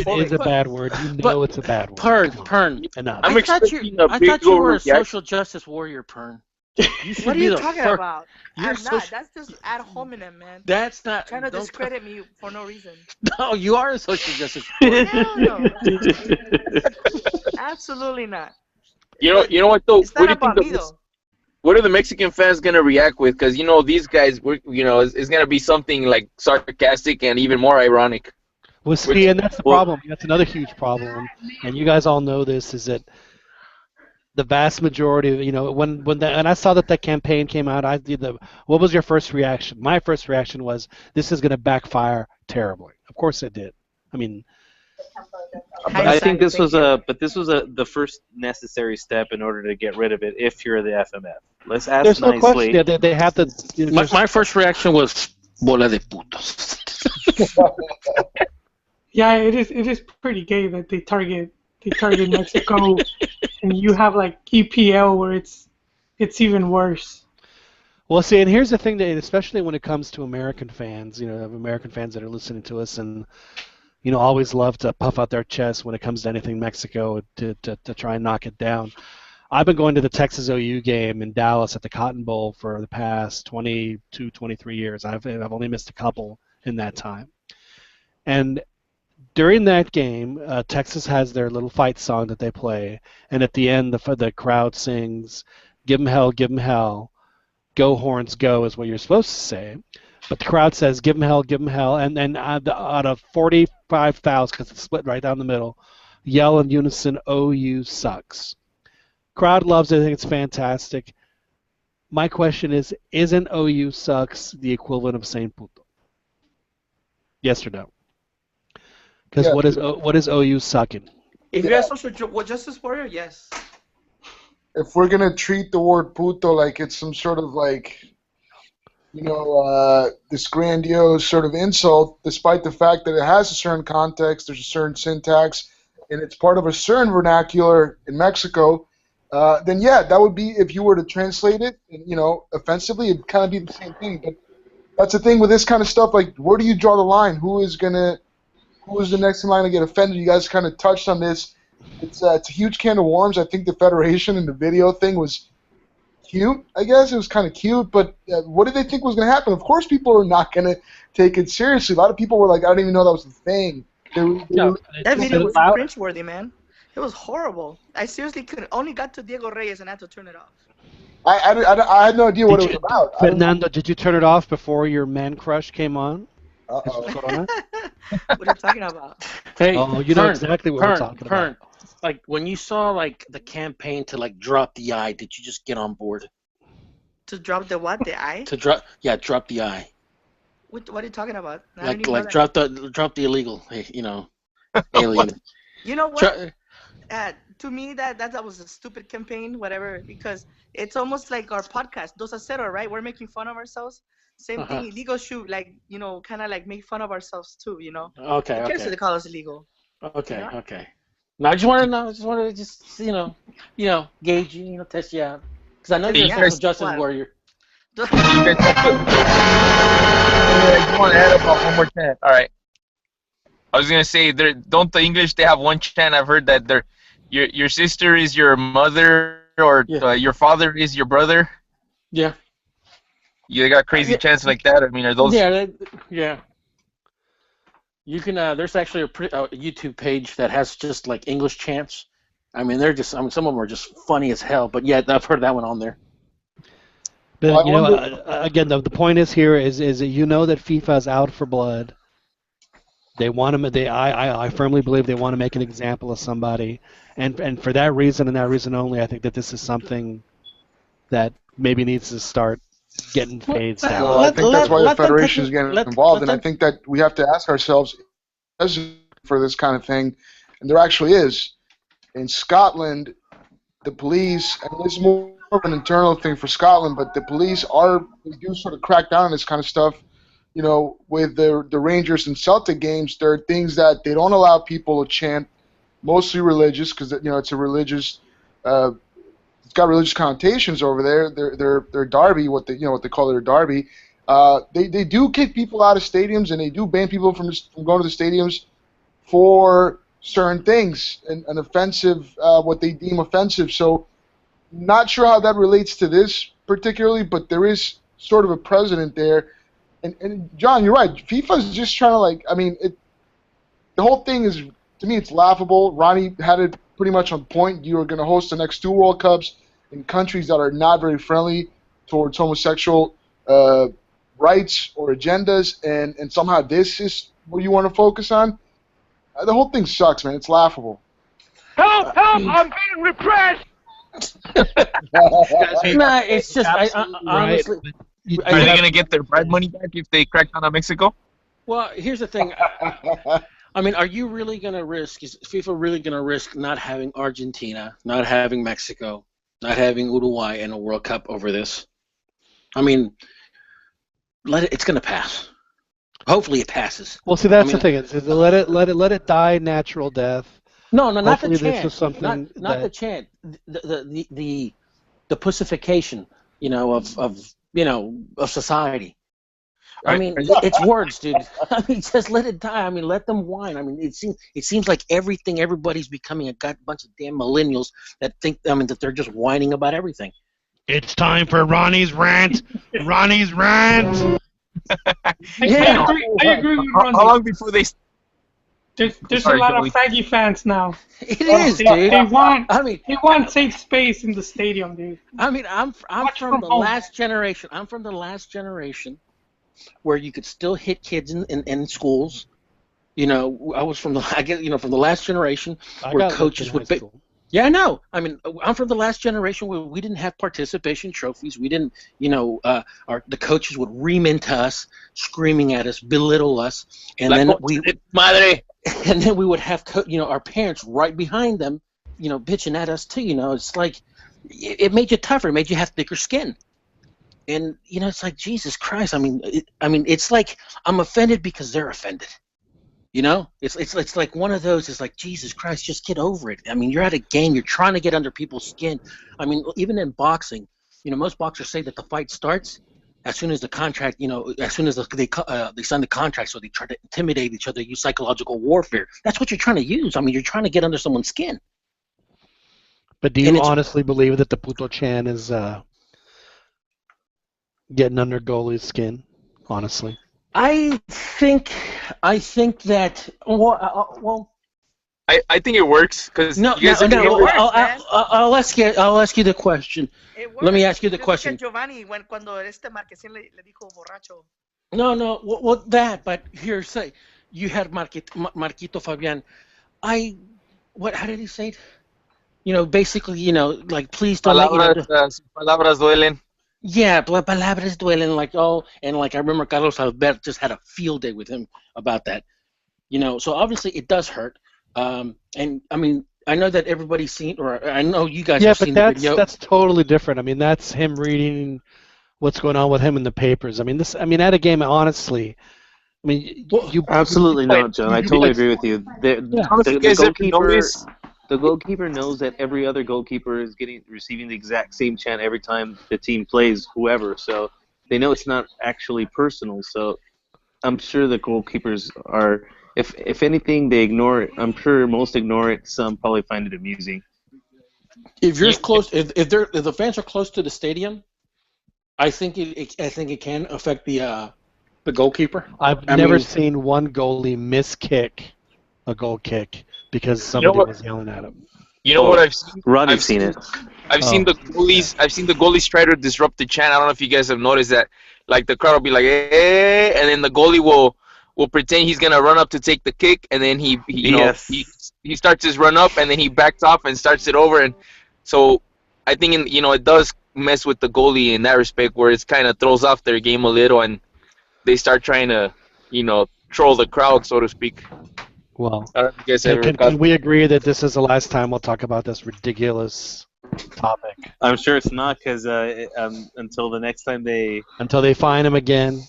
is a bad word. It's a bad word. Pern. Enough. I thought you were a social justice warrior, Pern. What are you talking about? I'm not. That's just ad hominem, man. That's not. Trying to discredit me for no reason. No, you are a social justice warrior. Hell no. Absolutely not. You know what though? It's not about me though. What are the Mexican fans gonna react with? Because these guys, it's gonna be something like sarcastic and even more ironic. Well, see, and that's the problem. That's another huge problem, and you guys all know this. Is that the vast majority of when I saw that campaign came out, what was your first reaction? My first reaction was this is gonna backfire terribly. Of course it did. I mean. I think this was the first necessary step in order to get rid of it if you're the FMF. Let's ask There's nicely. no question. They have to. My first reaction was bola de putos. Yeah, it is pretty gay that they target Mexico, and you have like EPL where it's even worse. Well, see, and here's the thing that especially when it comes to American fans, American fans that are listening to us and. Always love to puff out their chest when it comes to anything Mexico to try and knock it down. I've been going to the Texas OU game in Dallas at the Cotton Bowl for the past 22, 23 years. I've only missed a couple in that time. And during that game, Texas has their little fight song that they play, and at the end, the crowd sings, "Give 'em hell, go Horns, go," is what you're supposed to say. But the crowd says, give 'em hell, and then out of 45,000, because it's split right down the middle, yell in unison, OU sucks. Crowd loves it. I think it's fantastic. My question is, isn't OU sucks the equivalent of saying puto? Yes or no? Because what is OU sucking? If you're a social justice warrior, yes. If we're going to treat the word puto like it's some sort of this grandiose sort of insult, despite the fact that it has a certain context, there's a certain syntax, and it's part of a certain vernacular in Mexico, then yeah, that would be, if you were to translate it, offensively, it'd kind of be the same thing. But that's the thing with this kind of stuff. Like, where do you draw the line? Who is the next in line to get offended? You guys kind of touched on this. It's a huge can of worms. I think the Federation and the video thing was cute, I guess. It was kind of cute, but what did they think was going to happen? Of course people are not going to take it seriously. A lot of people were like, I didn't even know that was the thing. That video was cringe-worthy, man. It was horrible. I seriously only got to Diego Reyes and had to turn it off. I had no idea what it was about. Fernando, did you turn it off before your man crush came on? Uh-oh. What are you talking about? Hey, oh, you know exactly what we're talking about. Like, when you saw, like, the campaign to, like, drop the I, did you just get on board? To drop the what? The I? Drop the I. What are you talking about? Like drop the illegal, alien. You know what? To me, that was a stupid campaign, whatever, because it's almost like our podcast, Dos a Cero, right? We're making fun of ourselves. Same thing, illegal shoot, like, kind of like make fun of ourselves too, Okay, Who cares if they call us illegal? Okay, okay. No, I just wanted to know. Gauge you, test you out, because I know you're a social justice warrior. You want to add about one more chant? All right. I was gonna say, don't the English, they have one chant? I've heard that your sister is your mother, or your father is your brother. Yeah. You got crazy chants like that. I mean, are those? Yeah. You can. There's actually a YouTube page that has just like English chants. I mean, some of them are just funny as hell. But yeah, I've heard that one on there. But again, the point is here is that that FIFA is out for blood. They want to. I firmly believe they want to make an example of somebody, and for that reason and that reason only, I think that this is something that maybe needs to start getting phased out. Well, I think that's why the Federation is getting involved, and I think that we have to ask ourselves for this kind of thing, and there actually is. In Scotland, the police, and this is more of an internal thing for Scotland, but the police they do sort of crack down on this kind of stuff. With the Rangers and Celtic games, there are things that they don't allow people to chant, mostly religious, because it's a religious. It's got religious connotations over there. Their derby, what they call their derby. They do kick people out of stadiums, and they do ban people from going to the stadiums for certain things and offensive, what they deem offensive. So, not sure how that relates to this particularly, but there is sort of a precedent there. And John, you're right. FIFA is just trying to the whole thing is, to me, it's laughable. Ronnie had it pretty much on point. You are going to host the next 2 World Cups in countries that are not very friendly towards homosexual rights or agendas, and somehow this is what you want to focus on. The whole thing sucks, man. It's laughable. Help! I'm being repressed! Nah, it's just honestly. Are they gonna get their bride money back if they crack down on Mexico? Well, here's the thing. I mean, are you really gonna risk? Is FIFA really gonna risk not having Argentina, not having Mexico, not having Uruguay in a World Cup over this? I mean, it's gonna pass. Hopefully, it passes. Well, see, that's the thing. Is let it die natural death. No, not Hopefully the chant. This is something not the chant. The pussification, of society. I mean, it's words, dude. I mean, just let it die. I mean, let them whine. I mean, it seems like everybody's becoming a bunch of damn millennials that think, that they're just whining about everything. It's time for Ronnie's rant. Ronnie's rant. I agree with Ronnie. How long before they? There's a lot of faggy fans now. It is, dude. They want safe space in the stadium, dude. I mean, I'm from the last generation. I'm from the last generation where you could still hit kids in schools. I was from the last generation where coaches would. Yeah, I know. I mean, I'm from the last generation where we didn't have participation trophies. We didn't, the coaches would ream into us, screaming at us, belittle us, and then we would have, our parents right behind them, bitching at us too. It's like it made you tougher. It made you have thicker skin. And it's like, Jesus Christ. I mean, it's like I'm offended because they're offended. You know, it's like one of those. It's like, Jesus Christ, just get over it. I mean, you're at a game. You're trying to get under people's skin. I mean, even in boxing, you know, most boxers say that the fight starts as soon as the contract. You know, as soon as they sign the contract, so they try to intimidate each other, use psychological warfare. That's what you're trying to use. I mean, you're trying to get under someone's skin. But do you honestly believe that the Puto Chan is getting under goalie's skin? Honestly. I think that well. I think it works because No. I'll ask you the question. Let me ask you the question. Giovanni, cuando Marquesin le dijo borracho. No. Well, that. But here, say you had Marquito Fabian. How did he say it? You know, basically, you know, like, please don't. Palabras duelen. Yeah, palabras duelen, like, and like I remember Carlos Albert just had a field day with him about that. You know, so obviously it does hurt. And I mean, I know that everybody's seen, or I know you guys have seen the video. Yeah, but that's totally different. I mean, that's him reading what's going on with him in the papers. I mean, at a game, honestly. I mean, absolutely not, John. I totally agree with you. The goalkeeper knows that every other goalkeeper is receiving the exact same chant every time the team plays whoever. So they know it's not actually personal. So I'm sure the goalkeepers are, if anything, they ignore it. I'm sure most ignore it. Some probably find it amusing. If you're close, if the fans are close to the stadium, I think it can affect the goalkeeper. I've never seen one goalie miskick a goal kick because somebody was yelling at him. You know what I've seen? Ronnie's seen it. I've seen the goalies try to disrupt the chant. I don't know if you guys have noticed that. Like the crowd will be like, "Hey," and then the goalie will pretend he's gonna run up to take the kick, and then he starts his run up, and then he backs off and starts it over, and so I think it does mess with the goalie in that respect, where it's kind of throws off their game a little, and they start trying to troll the crowd, so to speak. Well, can we agree that this is the last time we'll talk about this ridiculous topic? I'm sure it's not, because until the next time until they fine him again,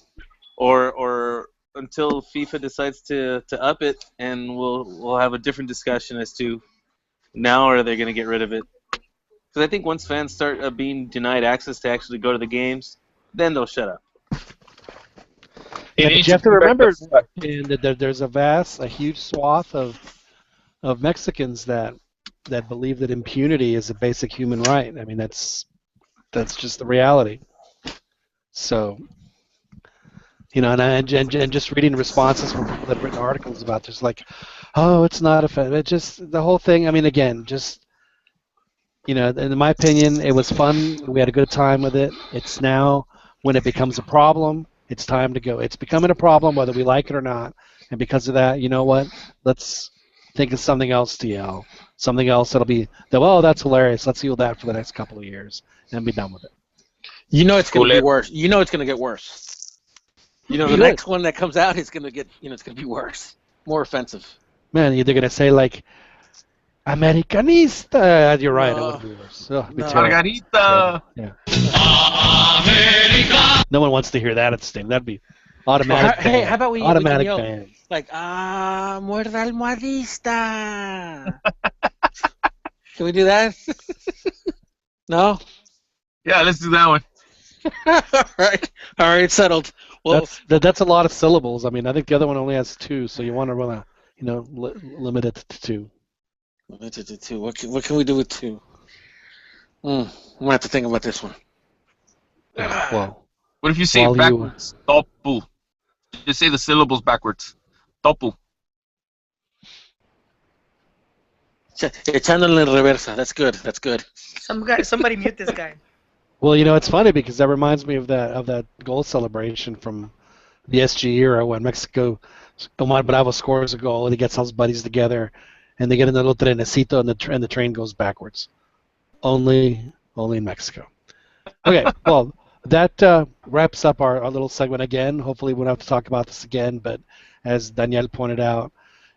or until FIFA decides to up it, and we'll have a different discussion as to now are they going to get rid of it? Because I think once fans start being denied access to actually go to the games, then they'll shut up. Yeah, but you have to remember that there's a huge swath of Mexicans that believe that impunity is a basic human right. I mean, that's just the reality. So, and just reading responses from people that have written articles about this, like, oh, it's not offensive. It just the whole thing. I mean, again, just in my opinion, it was fun. We had a good time with it. It's now when it becomes a problem. It's time to go. It's becoming a problem whether we like it or not. And because of that, you know what? Let's think of something else to yell. Something else that'll be, that's hilarious. Let's yell that for the next couple of years and be done with it. It's going to be worse. It's going to get worse. The next one that comes out is going to get, it's going to be worse. More offensive. Man, they're going to say, like, Americanista. You're right. It would be worse. Margarita. Yeah. No one wants to hear that at the stadium. That'd be automatic. Hey, how about we automatic yell, ban? Like, muerda almohadista. Can we do that? No? Yeah, let's do that one. All right, settled. Well, that's a lot of syllables. I mean, I think the other one only has 2, so you want to run limit it to 2. Limited to 2. What can we do with 2? I'm gonna have to think about this one. Well, what if you say it backwards? Topu. Just say the syllables backwards. Topu. Echándole en reversa. That's good. Somebody mute this guy. Well, it's funny because that reminds me of that goal celebration from the SG era when Mexico, Omar Bravo scores a goal and he gets all his buddies together and they get in the little trenecito and the train goes backwards. Only in Mexico. Okay, well, that wraps up our little segment again. Hopefully we won't have to talk about this again, but as Daniel pointed out,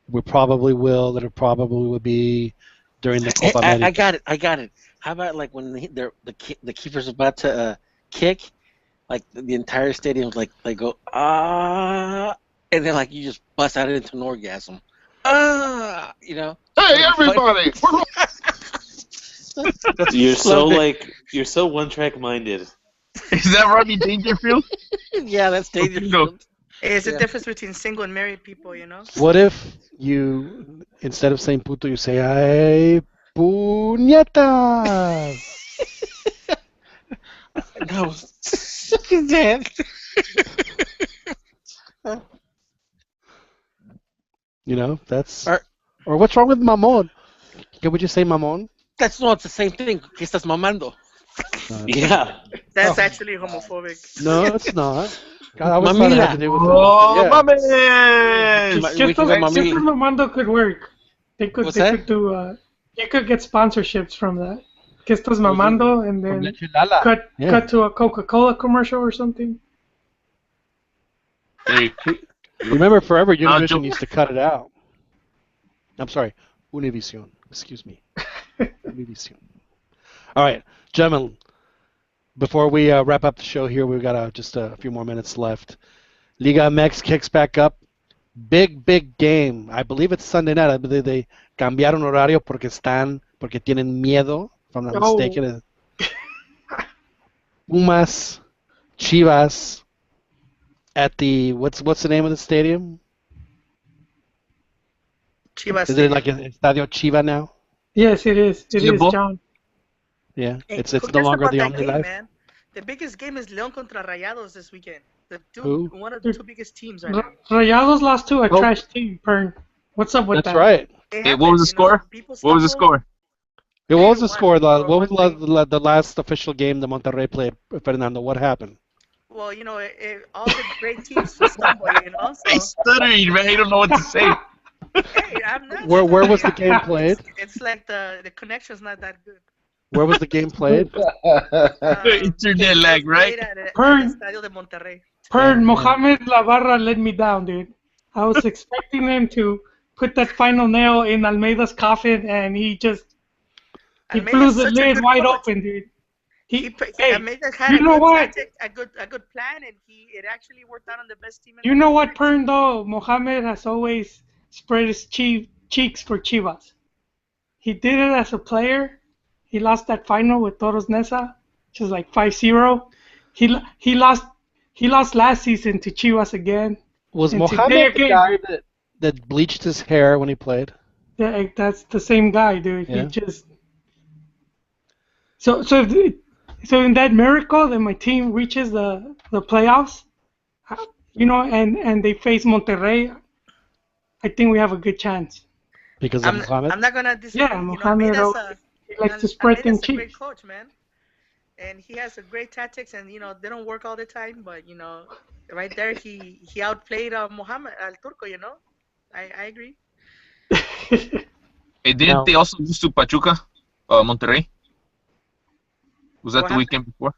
we probably will. That it probably will be during the Copa America. I got it. How about like when the keeper's about to kick, like the entire stadium's like go and then like you just bust out into an orgasm. You know. Hey, everybody! You're so Love it. like you're so one-track minded. Is that Rodney Dangerfield? Yeah, that's Dangerfield. It's the Yeah. difference between single and married people, you know? What if you, instead of saying puto, you say, ay, puñetas? No. Dad. You know, that's... Or- Or what's wrong with mamon? Would you say mamon? That's not the same thing. Que estás mamando. Yeah. That's actually homophobic. No, it's not. God, I always thought it had to do with Oh, yeah. mames! We can go mami. Super Mamando could work. They could. What's They that? could do. You could get sponsorships from that. Que estás mamando, and From then Leche Lala. Yeah. cut to a Coca-Cola commercial or something. Hey, Remember, forever Joe- Univision used to cut it out. I'm sorry, Univision. Excuse me. Univision. All right, gentlemen. Before we wrap up the show here, we've got just a few more minutes left. Liga MX kicks back up. Big game. I believe it's Sunday night. I believe they cambiaron horario porque tienen miedo, if I'm not Oh. mistaken. Pumas, Chivas, at the what's the name of the stadium? Chivas. Is it like Estadio Chiva now? Yes, it is. It is, Simple. John. Yeah, Hey, it's who no cares longer about the that only game, life. man? The biggest game is León contra Rayados this weekend. Who? One of the two biggest teams right now. Rayados lost to a Oh. trash team. Pern. What's up with That's that? right. It Hey, what was the happens, you know, score? people What was the stumble. score? It was the One- score. What was one the last official game that Monterrey played, Fernando? What happened? Well, you know, all the great teams stumble, you know. He's So, stuttering, man. He don't know what to say. hey, I'm not. Where was the stuttering. game played? It's like the connection's not that good. Where was the game played? Internet lag, right? Played at the Pern. Estadio de Monterrey. Pern, Mohamed Lavarra let me down, dude. I was expecting him to put that final nail in Almeida's coffin, and he blew Almeida's the such a lid good wide coach. open, dude. Hey, Almeida had you a know good what? tactic, a good plan, and it actually worked out on the best team. You know what, Pern, though? Mohamed has always spread his cheeks for Chivas. He did it as a player. He lost that final with Toros Neza, which was like 5-0. He lost last season to Chivas again. Was And Mohamed today the again- guy that bleached his hair when he played? Yeah, that's the same guy, dude. Yeah. He just so in that miracle that my team reaches the playoffs, you know, and they face Monterrey, I think we have a good chance. Because of Mohamed? I'm not gonna disagree. Yeah, you know, Mohamed Almeida's he likes to spread them Almeida's a great cheeks. coach, man, and he has a great tactics, and you know they don't work all the time, but you know, right there he outplayed Mohamed Al Turco. You know, I agree. Hey, didn't they also lose to Pachuca, Monterrey? Was that What the weekend before?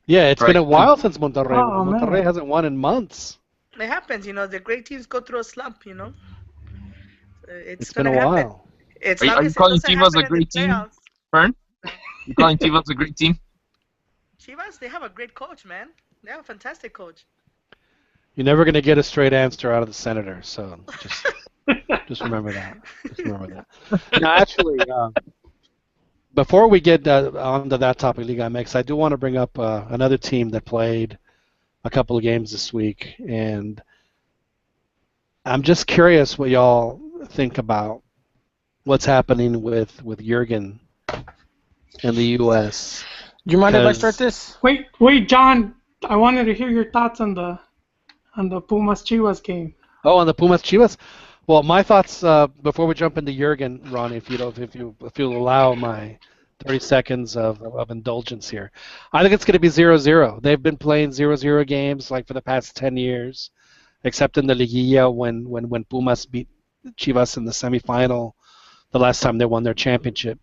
Yeah, it's Right. been a while since Monterrey. Oh, man. Monterrey hasn't won in months. It happens, you know. The great teams go through a slump, you know. It's gonna been a happen. while. As Are you long as it calling doesn't Chivas happen a in the great team, playoffs. Fern? You calling Chivas a great team? Chivas, they have a great coach, man. They have a fantastic coach. You're never going to get a straight answer out of the senator, so just remember that. Just remember that. Now, actually, before we get onto that topic, Liga MX, I do want to bring up another team that played a couple of games this week, and I'm just curious what y'all think about what's happening with Jurgen in the U.S. You mind if I 'Cause- start this? Wait, John. I wanted to hear your thoughts on the Pumas Chivas game. Oh, on the Pumas Chivas. Well, my thoughts before we jump into Jurgen, Ronnie, if you'll allow my 30 seconds of indulgence here. I think it's going to be 0-0. They've been playing 0-0 games like for the past 10 years, except in the Liguilla when Pumas beat Chivas in the semifinal the last time they won their championship.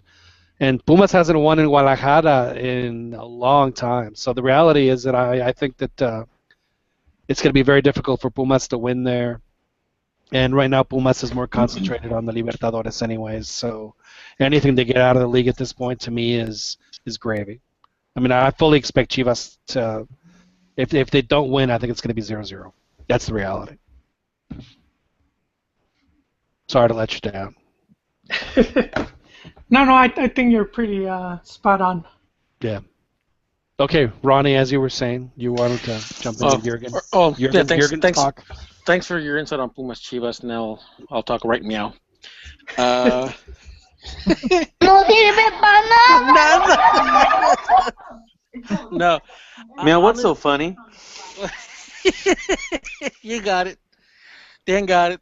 And Pumas hasn't won in Guadalajara in a long time. So the reality is that I think that it's going to be very difficult for Pumas to win there. And right now Pumas is more concentrated on the Libertadores anyways. So anything they get out of the league at this point to me is gravy. I mean, I fully expect Chivas to, if they don't win, I think it's going to be 0-0. That's the reality. Sorry to let you down. No, I think you're pretty spot on. Yeah. Okay, Ronnie, as you were saying, you wanted to jump into Jurgen. Jurgen thanks. talk. Thanks for your insight on Pumas Chivas. Now I'll talk right meow. No sirve para nada. No. Man, what's so funny? You got it. Dan got it.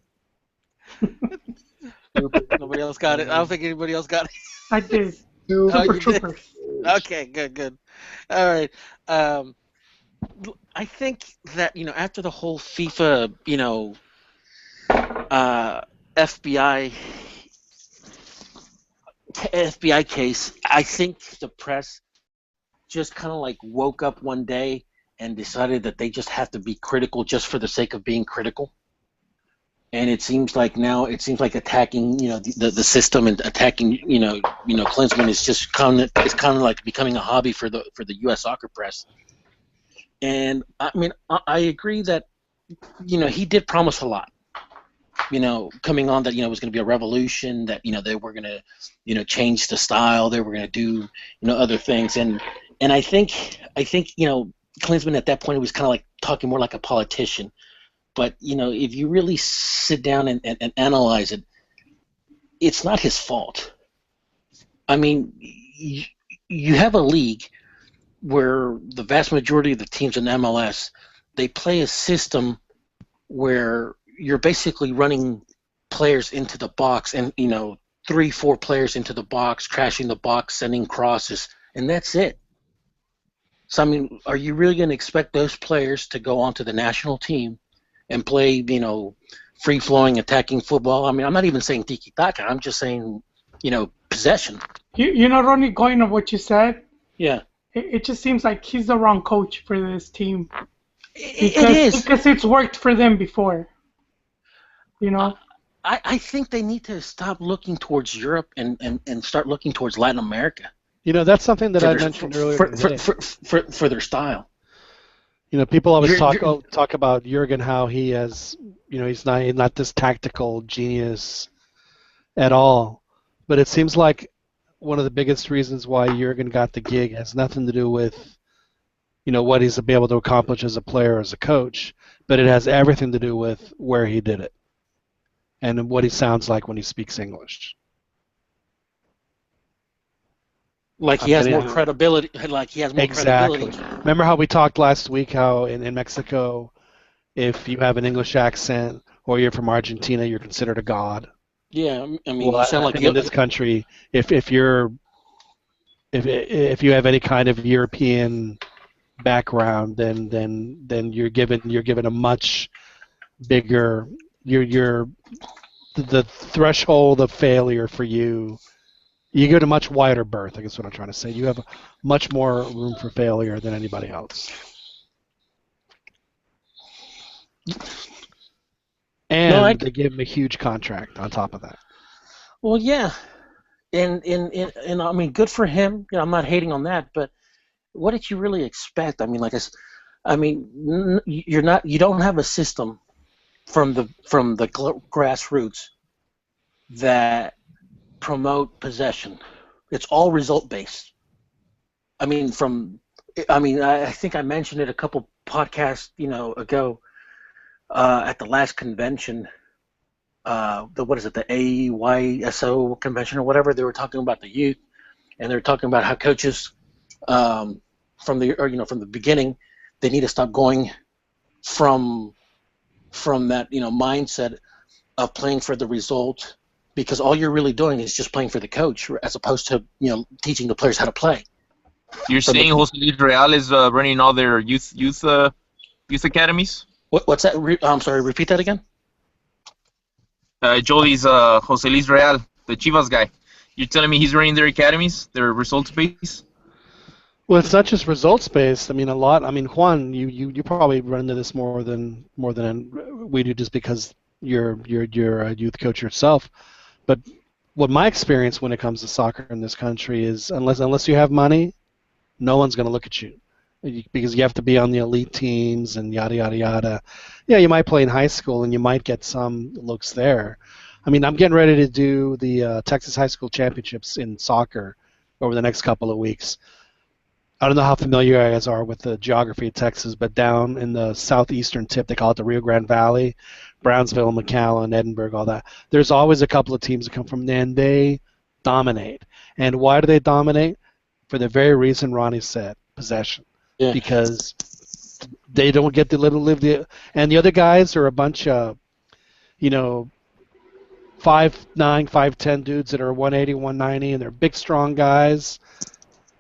Nobody else got it. I don't think anybody else got it. I did. Oh, Super you did? Troopers. Okay, good. All right. I think that, after the whole FIFA, FBI case, I think the press just kind of like woke up one day and decided that they just have to be critical just for the sake of being critical. And it seems like attacking, the system and attacking, Klinsmann is just kind of like becoming a hobby for the U.S. soccer press. And I mean, I agree that, he did promise a lot. Coming on that, it was going to be a revolution, that, they were going to, change the style, they were going to do, other things. And I think, Klinsmann at that point was kind of like talking more like a politician. But, if you really sit down and analyze it, it's not his fault. I mean, you have a league where the vast majority of the teams in MLS, they play a system where you're basically running players into the box and, 3-4 players into the box, crashing the box, sending crosses, and that's it. So, I mean, are you really going to expect those players to go onto the national team and play, free-flowing, attacking football? I mean, I'm not even saying tiki-taka. I'm just saying, possession. Ronnie, going on what you said, yeah, it just seems like he's the wrong coach for this team. It is. Because it's worked for them before. I think they need to stop looking towards Europe and start looking towards Latin America. That's something that I mentioned earlier for their style. People always talk about Jurgen, how he has, he's not this tactical genius at all. But it seems like one of the biggest reasons why Jurgen got the gig has nothing to do with, what he's able to accomplish as a player, as a coach, but it has everything to do with where he did it and what he sounds like when he speaks English. Like he has more credibility. Like he has more credibility. Remember how we talked last week how in Mexico, if you have an English accent or you're from Argentina, you're considered a god. Yeah, I mean, you sound like in this country, if you have any kind of European background, then you're given a much bigger the threshold of failure for you. You get a much wider berth, I guess what I'm trying to say. You have much more room for failure than anybody else. And they give him a huge contract on top of that. Well, yeah. And I mean, good for him. I'm not hating on that, but what did you really expect? I mean, you don't have a system from the grassroots that promote possession. It's all result based. I think I mentioned it a couple podcasts, ago, at the last convention, the AYSO convention or whatever. They were talking about the youth, and they were talking about how coaches, from the beginning, they need to stop going from that mindset of playing for the result, because all you're really doing is just playing for the coach, as opposed to teaching the players how to play. You're saying Jose Luis Real is running all their youth academies? What's that? I'm sorry. Repeat that again. Joey's Jose Luis Real, the Chivas guy. You're telling me he's running their academies, their results based? Well, it's not just results based. I mean, Juan, you probably run into this more than we do, just because you're a youth coach yourself. But what my experience when it comes to soccer in this country is, unless you have money, no one's going to look at you. because you have to be on the elite teams and yada, yada, yada. Yeah, you might play in high school and you might get some looks there. I mean, I'm getting ready to do the Texas High School Championships in soccer over the next couple of weeks. I don't know how familiar you guys are with the geography of Texas, but down in the southeastern tip, they call it the Rio Grande Valley, Brownsville, McAllen, Edinburgh, all that. There's always a couple of teams that come from there, and they dominate. And why do they dominate? For the very reason Ronnie said, possession. Yeah. Because they don't get to live the, and the other guys are a bunch of, 5'9", 5'10" dudes that are 180, 190, and they're big, strong guys.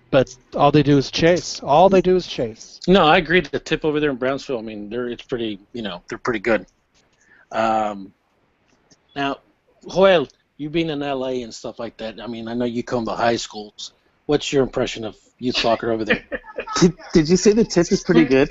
But all they do is chase. All they do is chase. No, I agree. The tip over there in Brownsville, I mean, it's pretty, they're pretty good. Now, Joel, you being in LA and stuff like that, I mean, I know you come to high schools. What's your impression of youth soccer over there? Did you say the tip is pretty good?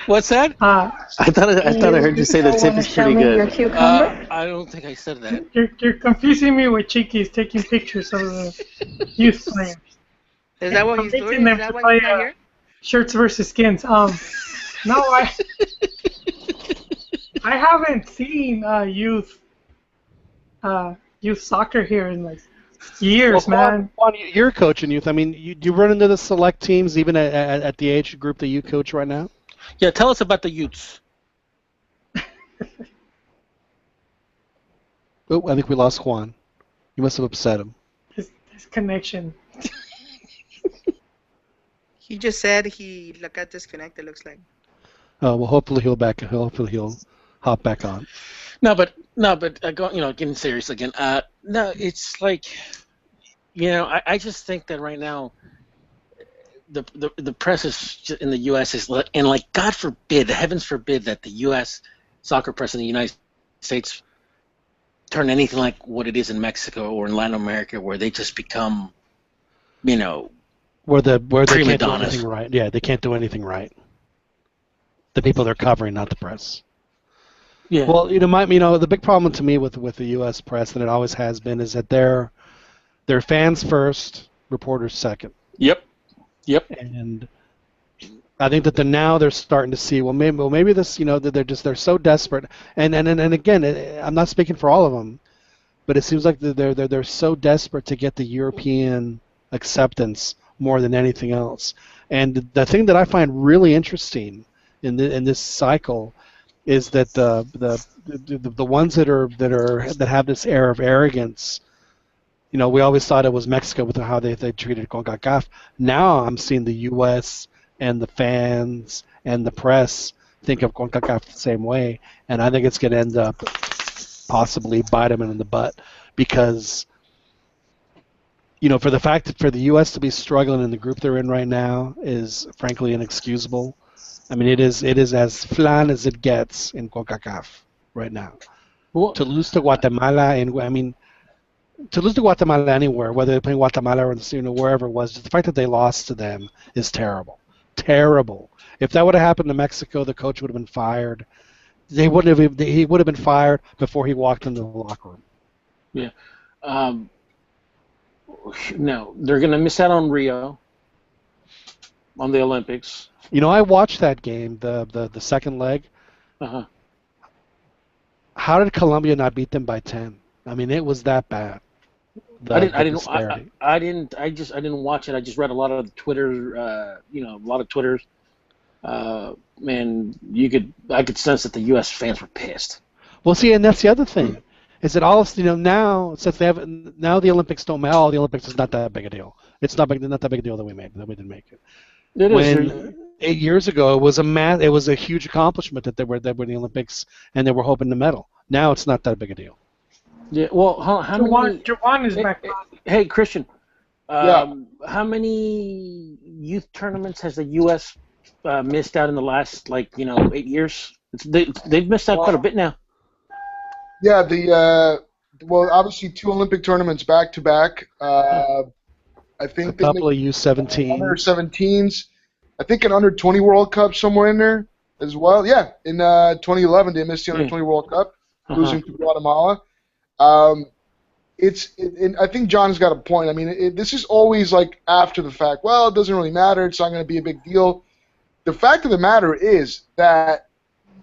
What's that? I thought I heard you say the tip is pretty good. I don't think I said that. You're confusing me with Chiquis taking pictures of the youth players. Is that what he's doing? Is that why he's not here? Shirts versus skins. No, I haven't seen youth soccer here in like years, man. Juan, you're coaching youth. I mean, do you run into the select teams even at the age group that you coach right now? Yeah, tell us about the youths. Oh, I think we lost Juan. You must have upset him. His connection. He just said he got disconnected, looks like. Oh, well, hopefully he'll hop back on. No, but getting serious again. No, it's like, I just think that right now, the press is in the U.S. is, and like, God forbid, heavens forbid, that the U.S. soccer press in the United States turn anything like what it is in Mexico or in Latin America, where they just become, where they can't do donnas. anything right. Yeah, they can't do anything right. The people they're covering, not the press. Yeah. Well, the big problem to me with the U.S. press, and it always has been, is that they're fans first, reporters second. Yep. And I think that they're starting to see, maybe this, that they're so desperate, and again, I'm not speaking for all of them, but it seems like they're so desperate to get the European acceptance more than anything else. And the thing that I find really interesting in this cycle is that the ones that have this air of arrogance. We always thought it was Mexico with how they treated CONCACAF. Now I'm seeing the U.S. and the fans and the press think of CONCACAF the same way, and I think it's going to end up possibly biting them in the butt because, for the U.S. to be struggling in the group they're in right now is frankly inexcusable. I mean, it is as flan as it gets in CONCACAF right now. Well, to lose to Guatemala to lose to Guatemala anywhere, whether they're playing Guatemala or wherever it was, just the fact that they lost to them is terrible. Terrible. If that would have happened to Mexico, the coach would have been fired. He would have been fired before he walked into the locker room. Yeah. No, they're going to miss out on Rio, on the Olympics. I watched that game, the second leg. Uh-huh. How did Colombia not beat them by 10? I mean, it was that bad. I didn't watch it. I just read a lot of Twitter. A lot of Twitters. Man, I could sense that the U.S. fans were pissed. Well, see, and that's the other thing, is that now since now the Olympics don't matter. The Olympics is not that big a deal. It's not that big a deal that we didn't make it. When 8 years ago, it was a huge accomplishment that they were in the Olympics and they were hoping to medal. Now it's not that big a deal. Yeah, well, how many... Jawan is back. Hey, Christian. Yeah. How many youth tournaments has the U.S. Missed out in the last, 8 years? They've missed out quite a bit now. Yeah, obviously 2 Olympic tournaments back to back. I think a couple of U17s. Under 17s. I think an under 20 World Cup somewhere in there as well. Yeah, in 2011 they missed the under 20 World Cup, losing to Guatemala. and I think John's got a point. I mean, this is always like after the fact. Well, it doesn't really matter. It's not going to be a big deal. The fact of the matter is that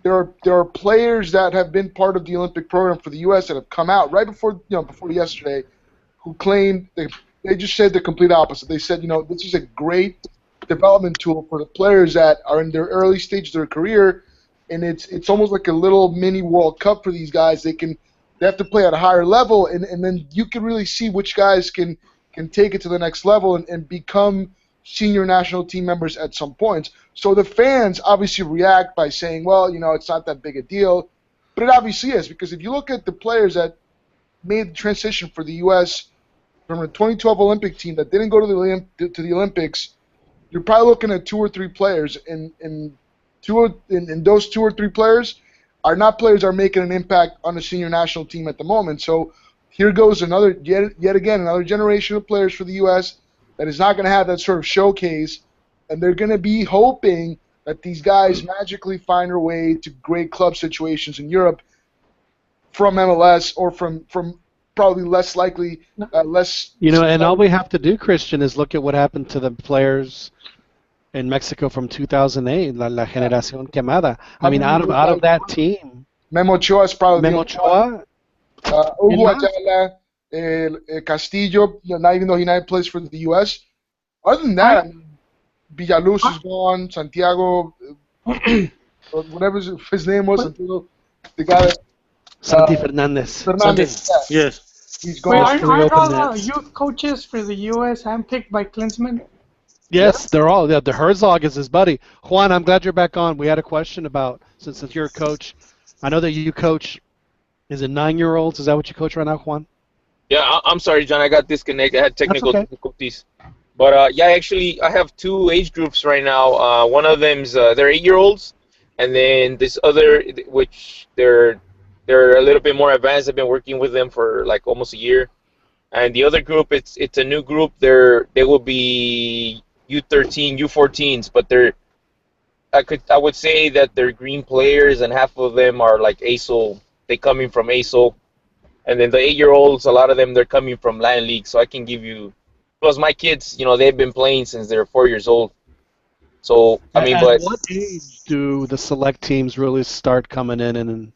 there are players that have been part of the Olympic program for the U.S. that have come out right before yesterday, who claimed they just said the complete opposite. They said, this is a great development tool for the players that are in their early stages of their career, and it's almost like a little mini World Cup for these guys. They have to play at a higher level, and then you can really see which guys can take it to the next level and become senior national team members at some points. So the fans obviously react by saying, well, it's not that big a deal, but it obviously is, because if you look at the players that made the transition for the U.S. from a 2012 Olympic team that didn't go to the Olympics, you're probably looking at 2 or 3 players, and those 2 or 3 players are not players that are making an impact on the senior national team at the moment. So here goes yet again another generation of players for the U.S. that is not going to have that sort of showcase, and they're going to be hoping that these guys magically find their way to great club situations in Europe from MLS or from probably less likely, less. And all we have to do, Christian, is look at what happened to the players in Mexico from 2008, la generación quemada. I mean, out of that team, Memo Ochoa is probably Ochoa, Hugo Ayala, Castillo, not even though he now plays for the U.S. Other than that, Villaluz is gone. Santiago, whatever his name was, the guy that, Santi Fernandez. Yes. He's gone. Wait, aren't all the youth coaches for the U.S. handpicked by Klinsmann? Yes, they're all. Yeah, the Herzog is his buddy. Juan, I'm glad you're back on. We had a question about, since you're a coach, I know that you coach, is it 9-year-olds? Is that what you coach right now, Juan? Yeah, I'm sorry, John. I got disconnected. I had technical difficulties. But, yeah, actually, I have 2 age groups right now. One of them's, they're 8-year-olds. And then this other, which they're a little bit more advanced. I've been working with them for, like, almost a year. And the other group, it's a new group. They will be U13, U14s, but I would say that they're green players, and half of them are like ASOL. They coming from ASOL, and then the 8-year-olds, a lot of them, they're coming from Land League. So I can give you, plus my kids, they've been playing since they're 4 years old. So I mean, but what age do the select teams really start coming in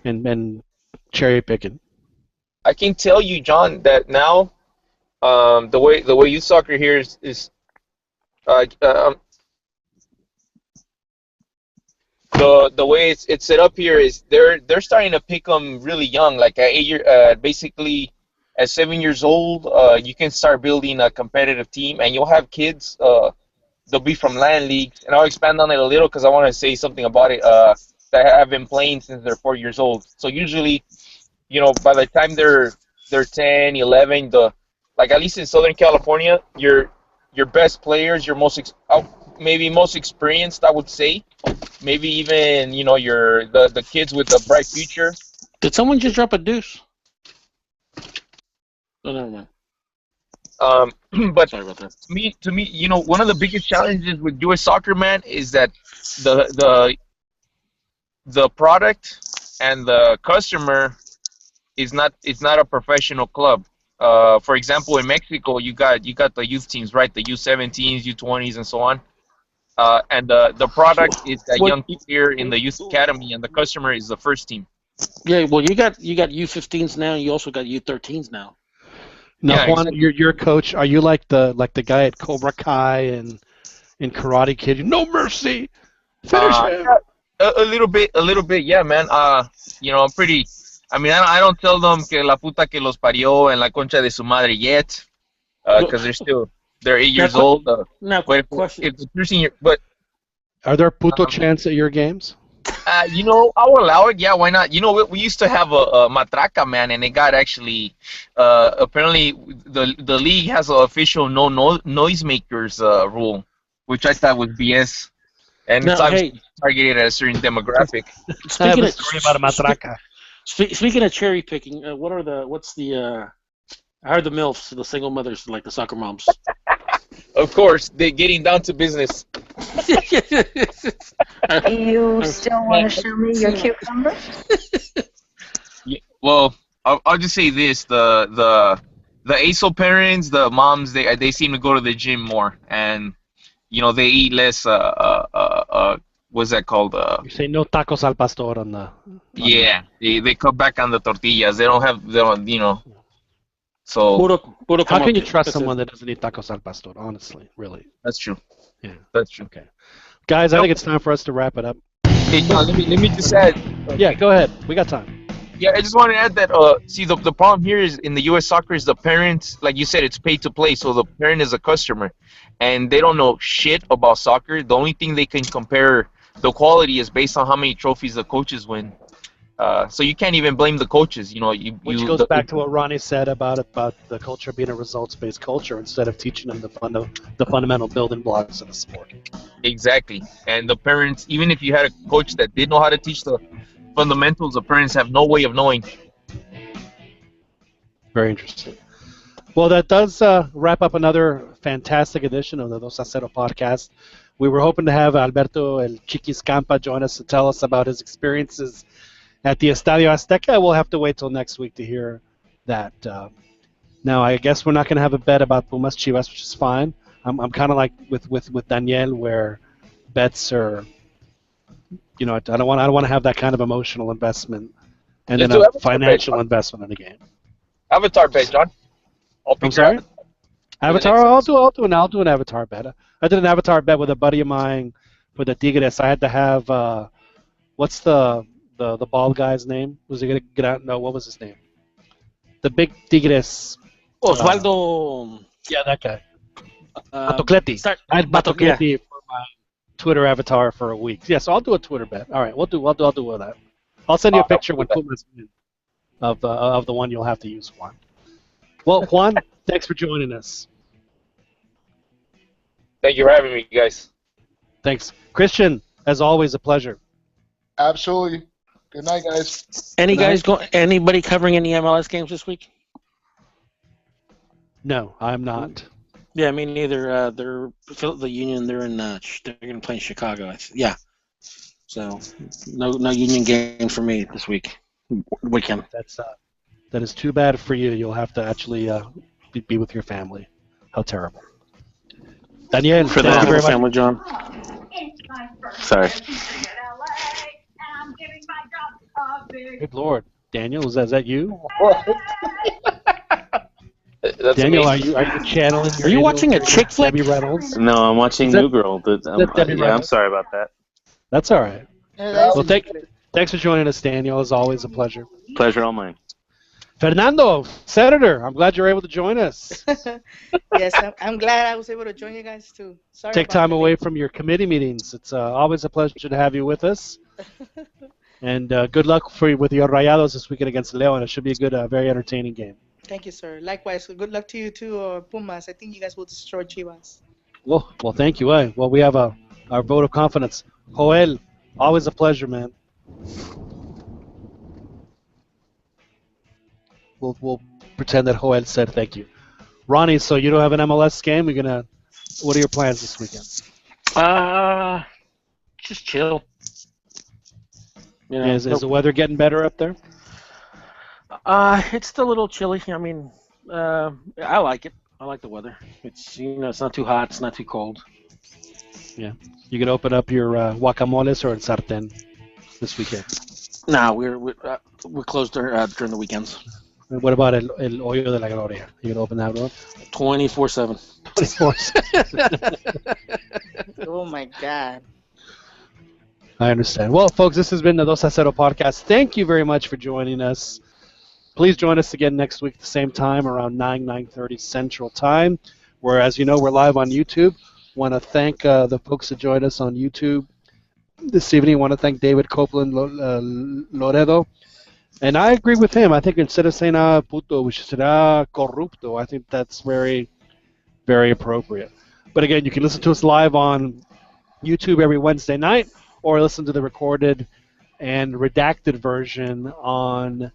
and cherry picking? I can tell you, John, that now the way youth soccer here is the way it's set up here is they're starting to pick them really young, like at 8 year, basically at 7 years old. You can start building a competitive team, and you'll have kids. They'll be from Land League, and I'll expand on it a little because I want to say something about it. That have been playing since they're 4 years old. So usually, by the time they're 10, 11, like at least in Southern California, your best players, your maybe most experienced, I would say, maybe even the kids with a bright future. Did someone just drop a deuce? Oh, never mind. But sorry about that. To me, one of the biggest challenges with U.S. soccer, man, is that the product and the customer is not a professional club. For example, in Mexico, you got the youth teams, right? The U17s, U20s, and so on. And the product is that young player in the youth academy, and the customer is the first team. Yeah, well, you got U15s now, and you also got U13s now. Now, Yeah, Juan, exactly. your coach. Are you like the guy at Cobra Kai and in Karate Kid? No mercy, finish him. A little bit, yeah, man. I'm pretty. I mean, I don't tell them que la puta que los parió en la concha de su madre yet, because they're 8 years old. Now, question. But Are there puto chants at your games? I'll allow it. Yeah, why not? We used to have a matraca, man, and it got actually. Apparently, the league has an official no noisemakers rule, which I thought was BS, and it's obviously targeted at a certain demographic. I have a story about a matraca. Speaking of cherry picking, how are the MILFs, the single mothers, like the soccer moms? Of course, they're getting down to business. You still want to show me your cucumber? Well, I'll just say this: the ASO parents, the moms, they seem to go to the gym more, and they eat less. What's that called? You say no tacos al pastor on the. Yeah, they cut back on the tortillas. They don't. So. How can you trust someone that doesn't eat tacos al pastor? Honestly, really. That's true. Yeah, that's true. Okay, guys, I think it's time for us to wrap it up. Hey, John, let me just add. Yeah, go ahead. We got time. Yeah, I just want to add that. See, the problem here is in the U.S. soccer is the parents, like you said, it's pay to play, so the parent is a customer, and they don't know shit about soccer. The only thing they can compare the quality is based on how many trophies the coaches win. So you can't even blame the coaches. Which goes back to what Ronnie said about the culture being a results-based culture instead of teaching them the fundamental building blocks of the sport. Exactly. And the parents, even if you had a coach that did know how to teach the fundamentals, the parents have no way of knowing. Very interesting. Well, that does wrap up another fantastic edition of the 2-0 podcast. We were hoping to have Alberto El Chiquis Campa join us to tell us about his experiences at the Estadio Azteca. We'll have to wait till next week to hear that. Now, I guess we're not going to have a bet about Pumas Chivas, which is fine. I'm kind of like with Daniel, where bets are, I don't want to have that kind of emotional investment and then a financial investment in the game. Avatar bet, John. I'm sorry. Avatar. I'll do an Avatar bet. I did an Avatar bet with a buddy of mine for the Tigres. I had to have what's the bald guy's name? Was he gonna get out? No, what was his name? The big Tigres. Osvaldo. Yeah, that guy. Batocletti. I had Batocletti for my Twitter avatar for a week. Yeah, so I'll do a Twitter bet. All right, I'll do that. I'll send you a picture when Pumas win of the one you'll have to use, Juan. Well, Juan, thanks for joining us. Thank you for having me, guys. Thanks, Christian. As always, a pleasure. Absolutely. Good night, guys. Anybody covering any MLS games this week? No, I'm not. Yeah, me neither. They're the Union. They're going to play in Chicago. Yeah. So no Union game for me this weekend. That is too bad for you. You'll have to actually be with your family. How terrible. Daniel, for thank you very family, much. John. Sorry. Good Lord, Daniel, is that you? That's Daniel, amazing. are you channeling? Are you watching a chick flick? Debbie Reynolds? No, I'm watching New Girl. Debbie I'm Reynolds? sorry about that. That's all right. Well, thanks for joining us, Daniel. It's always a pleasure. Pleasure all mine. Fernando, Senator, I'm glad you're able to join us. Yes, I'm glad I was able to join you guys too. Sorry. Take time away from your committee meetings. It's always a pleasure to have you with us. And good luck with your Rayados this weekend against León. It should be a good, very entertaining game. Thank you, sir. Likewise. Good luck to you too, Pumas. I think you guys will destroy Chivas. Well, thank you. Well, we have our vote of confidence. Joel, always a pleasure, man. We'll pretend that Joel said thank you. Ronnie, so you don't have an MLS game? What are your plans this weekend? Just chill. Is the weather getting better up there? It's still a little chilly. I mean, I like it. I like the weather. It's it's not too hot. It's not too cold. Yeah. You can open up your guacamoles or el sartén this weekend. No, we're closed during the weekends. What about el hoyo de la gloria? You can open that one? 24/7. 24/7. Oh my God. I understand. Well, folks, this has been the 2-0 podcast. Thank you very much for joining us. Please join us again next week at the same time, around 9:30 Central Time, where, as you know, we're live on YouTube. Want to thank the folks that joined us on YouTube this evening. Want to thank David Copeland Loredo. And I agree with him. I think instead of saying puto, we should say corrupto. I think that's very, very appropriate. But again, you can listen to us live on YouTube every Wednesday night, or listen to the recorded and redacted version on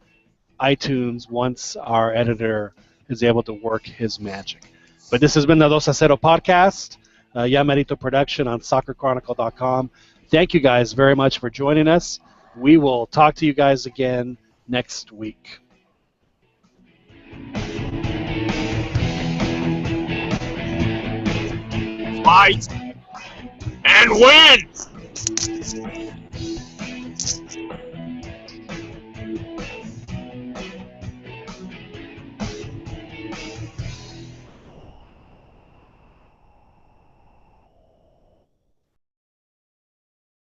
iTunes once our editor is able to work his magic. But this has been the 2-0 podcast, Yamarito production on soccerchronicle.com. Thank you guys very much for joining us. We will talk to you guys again next week. fight and win!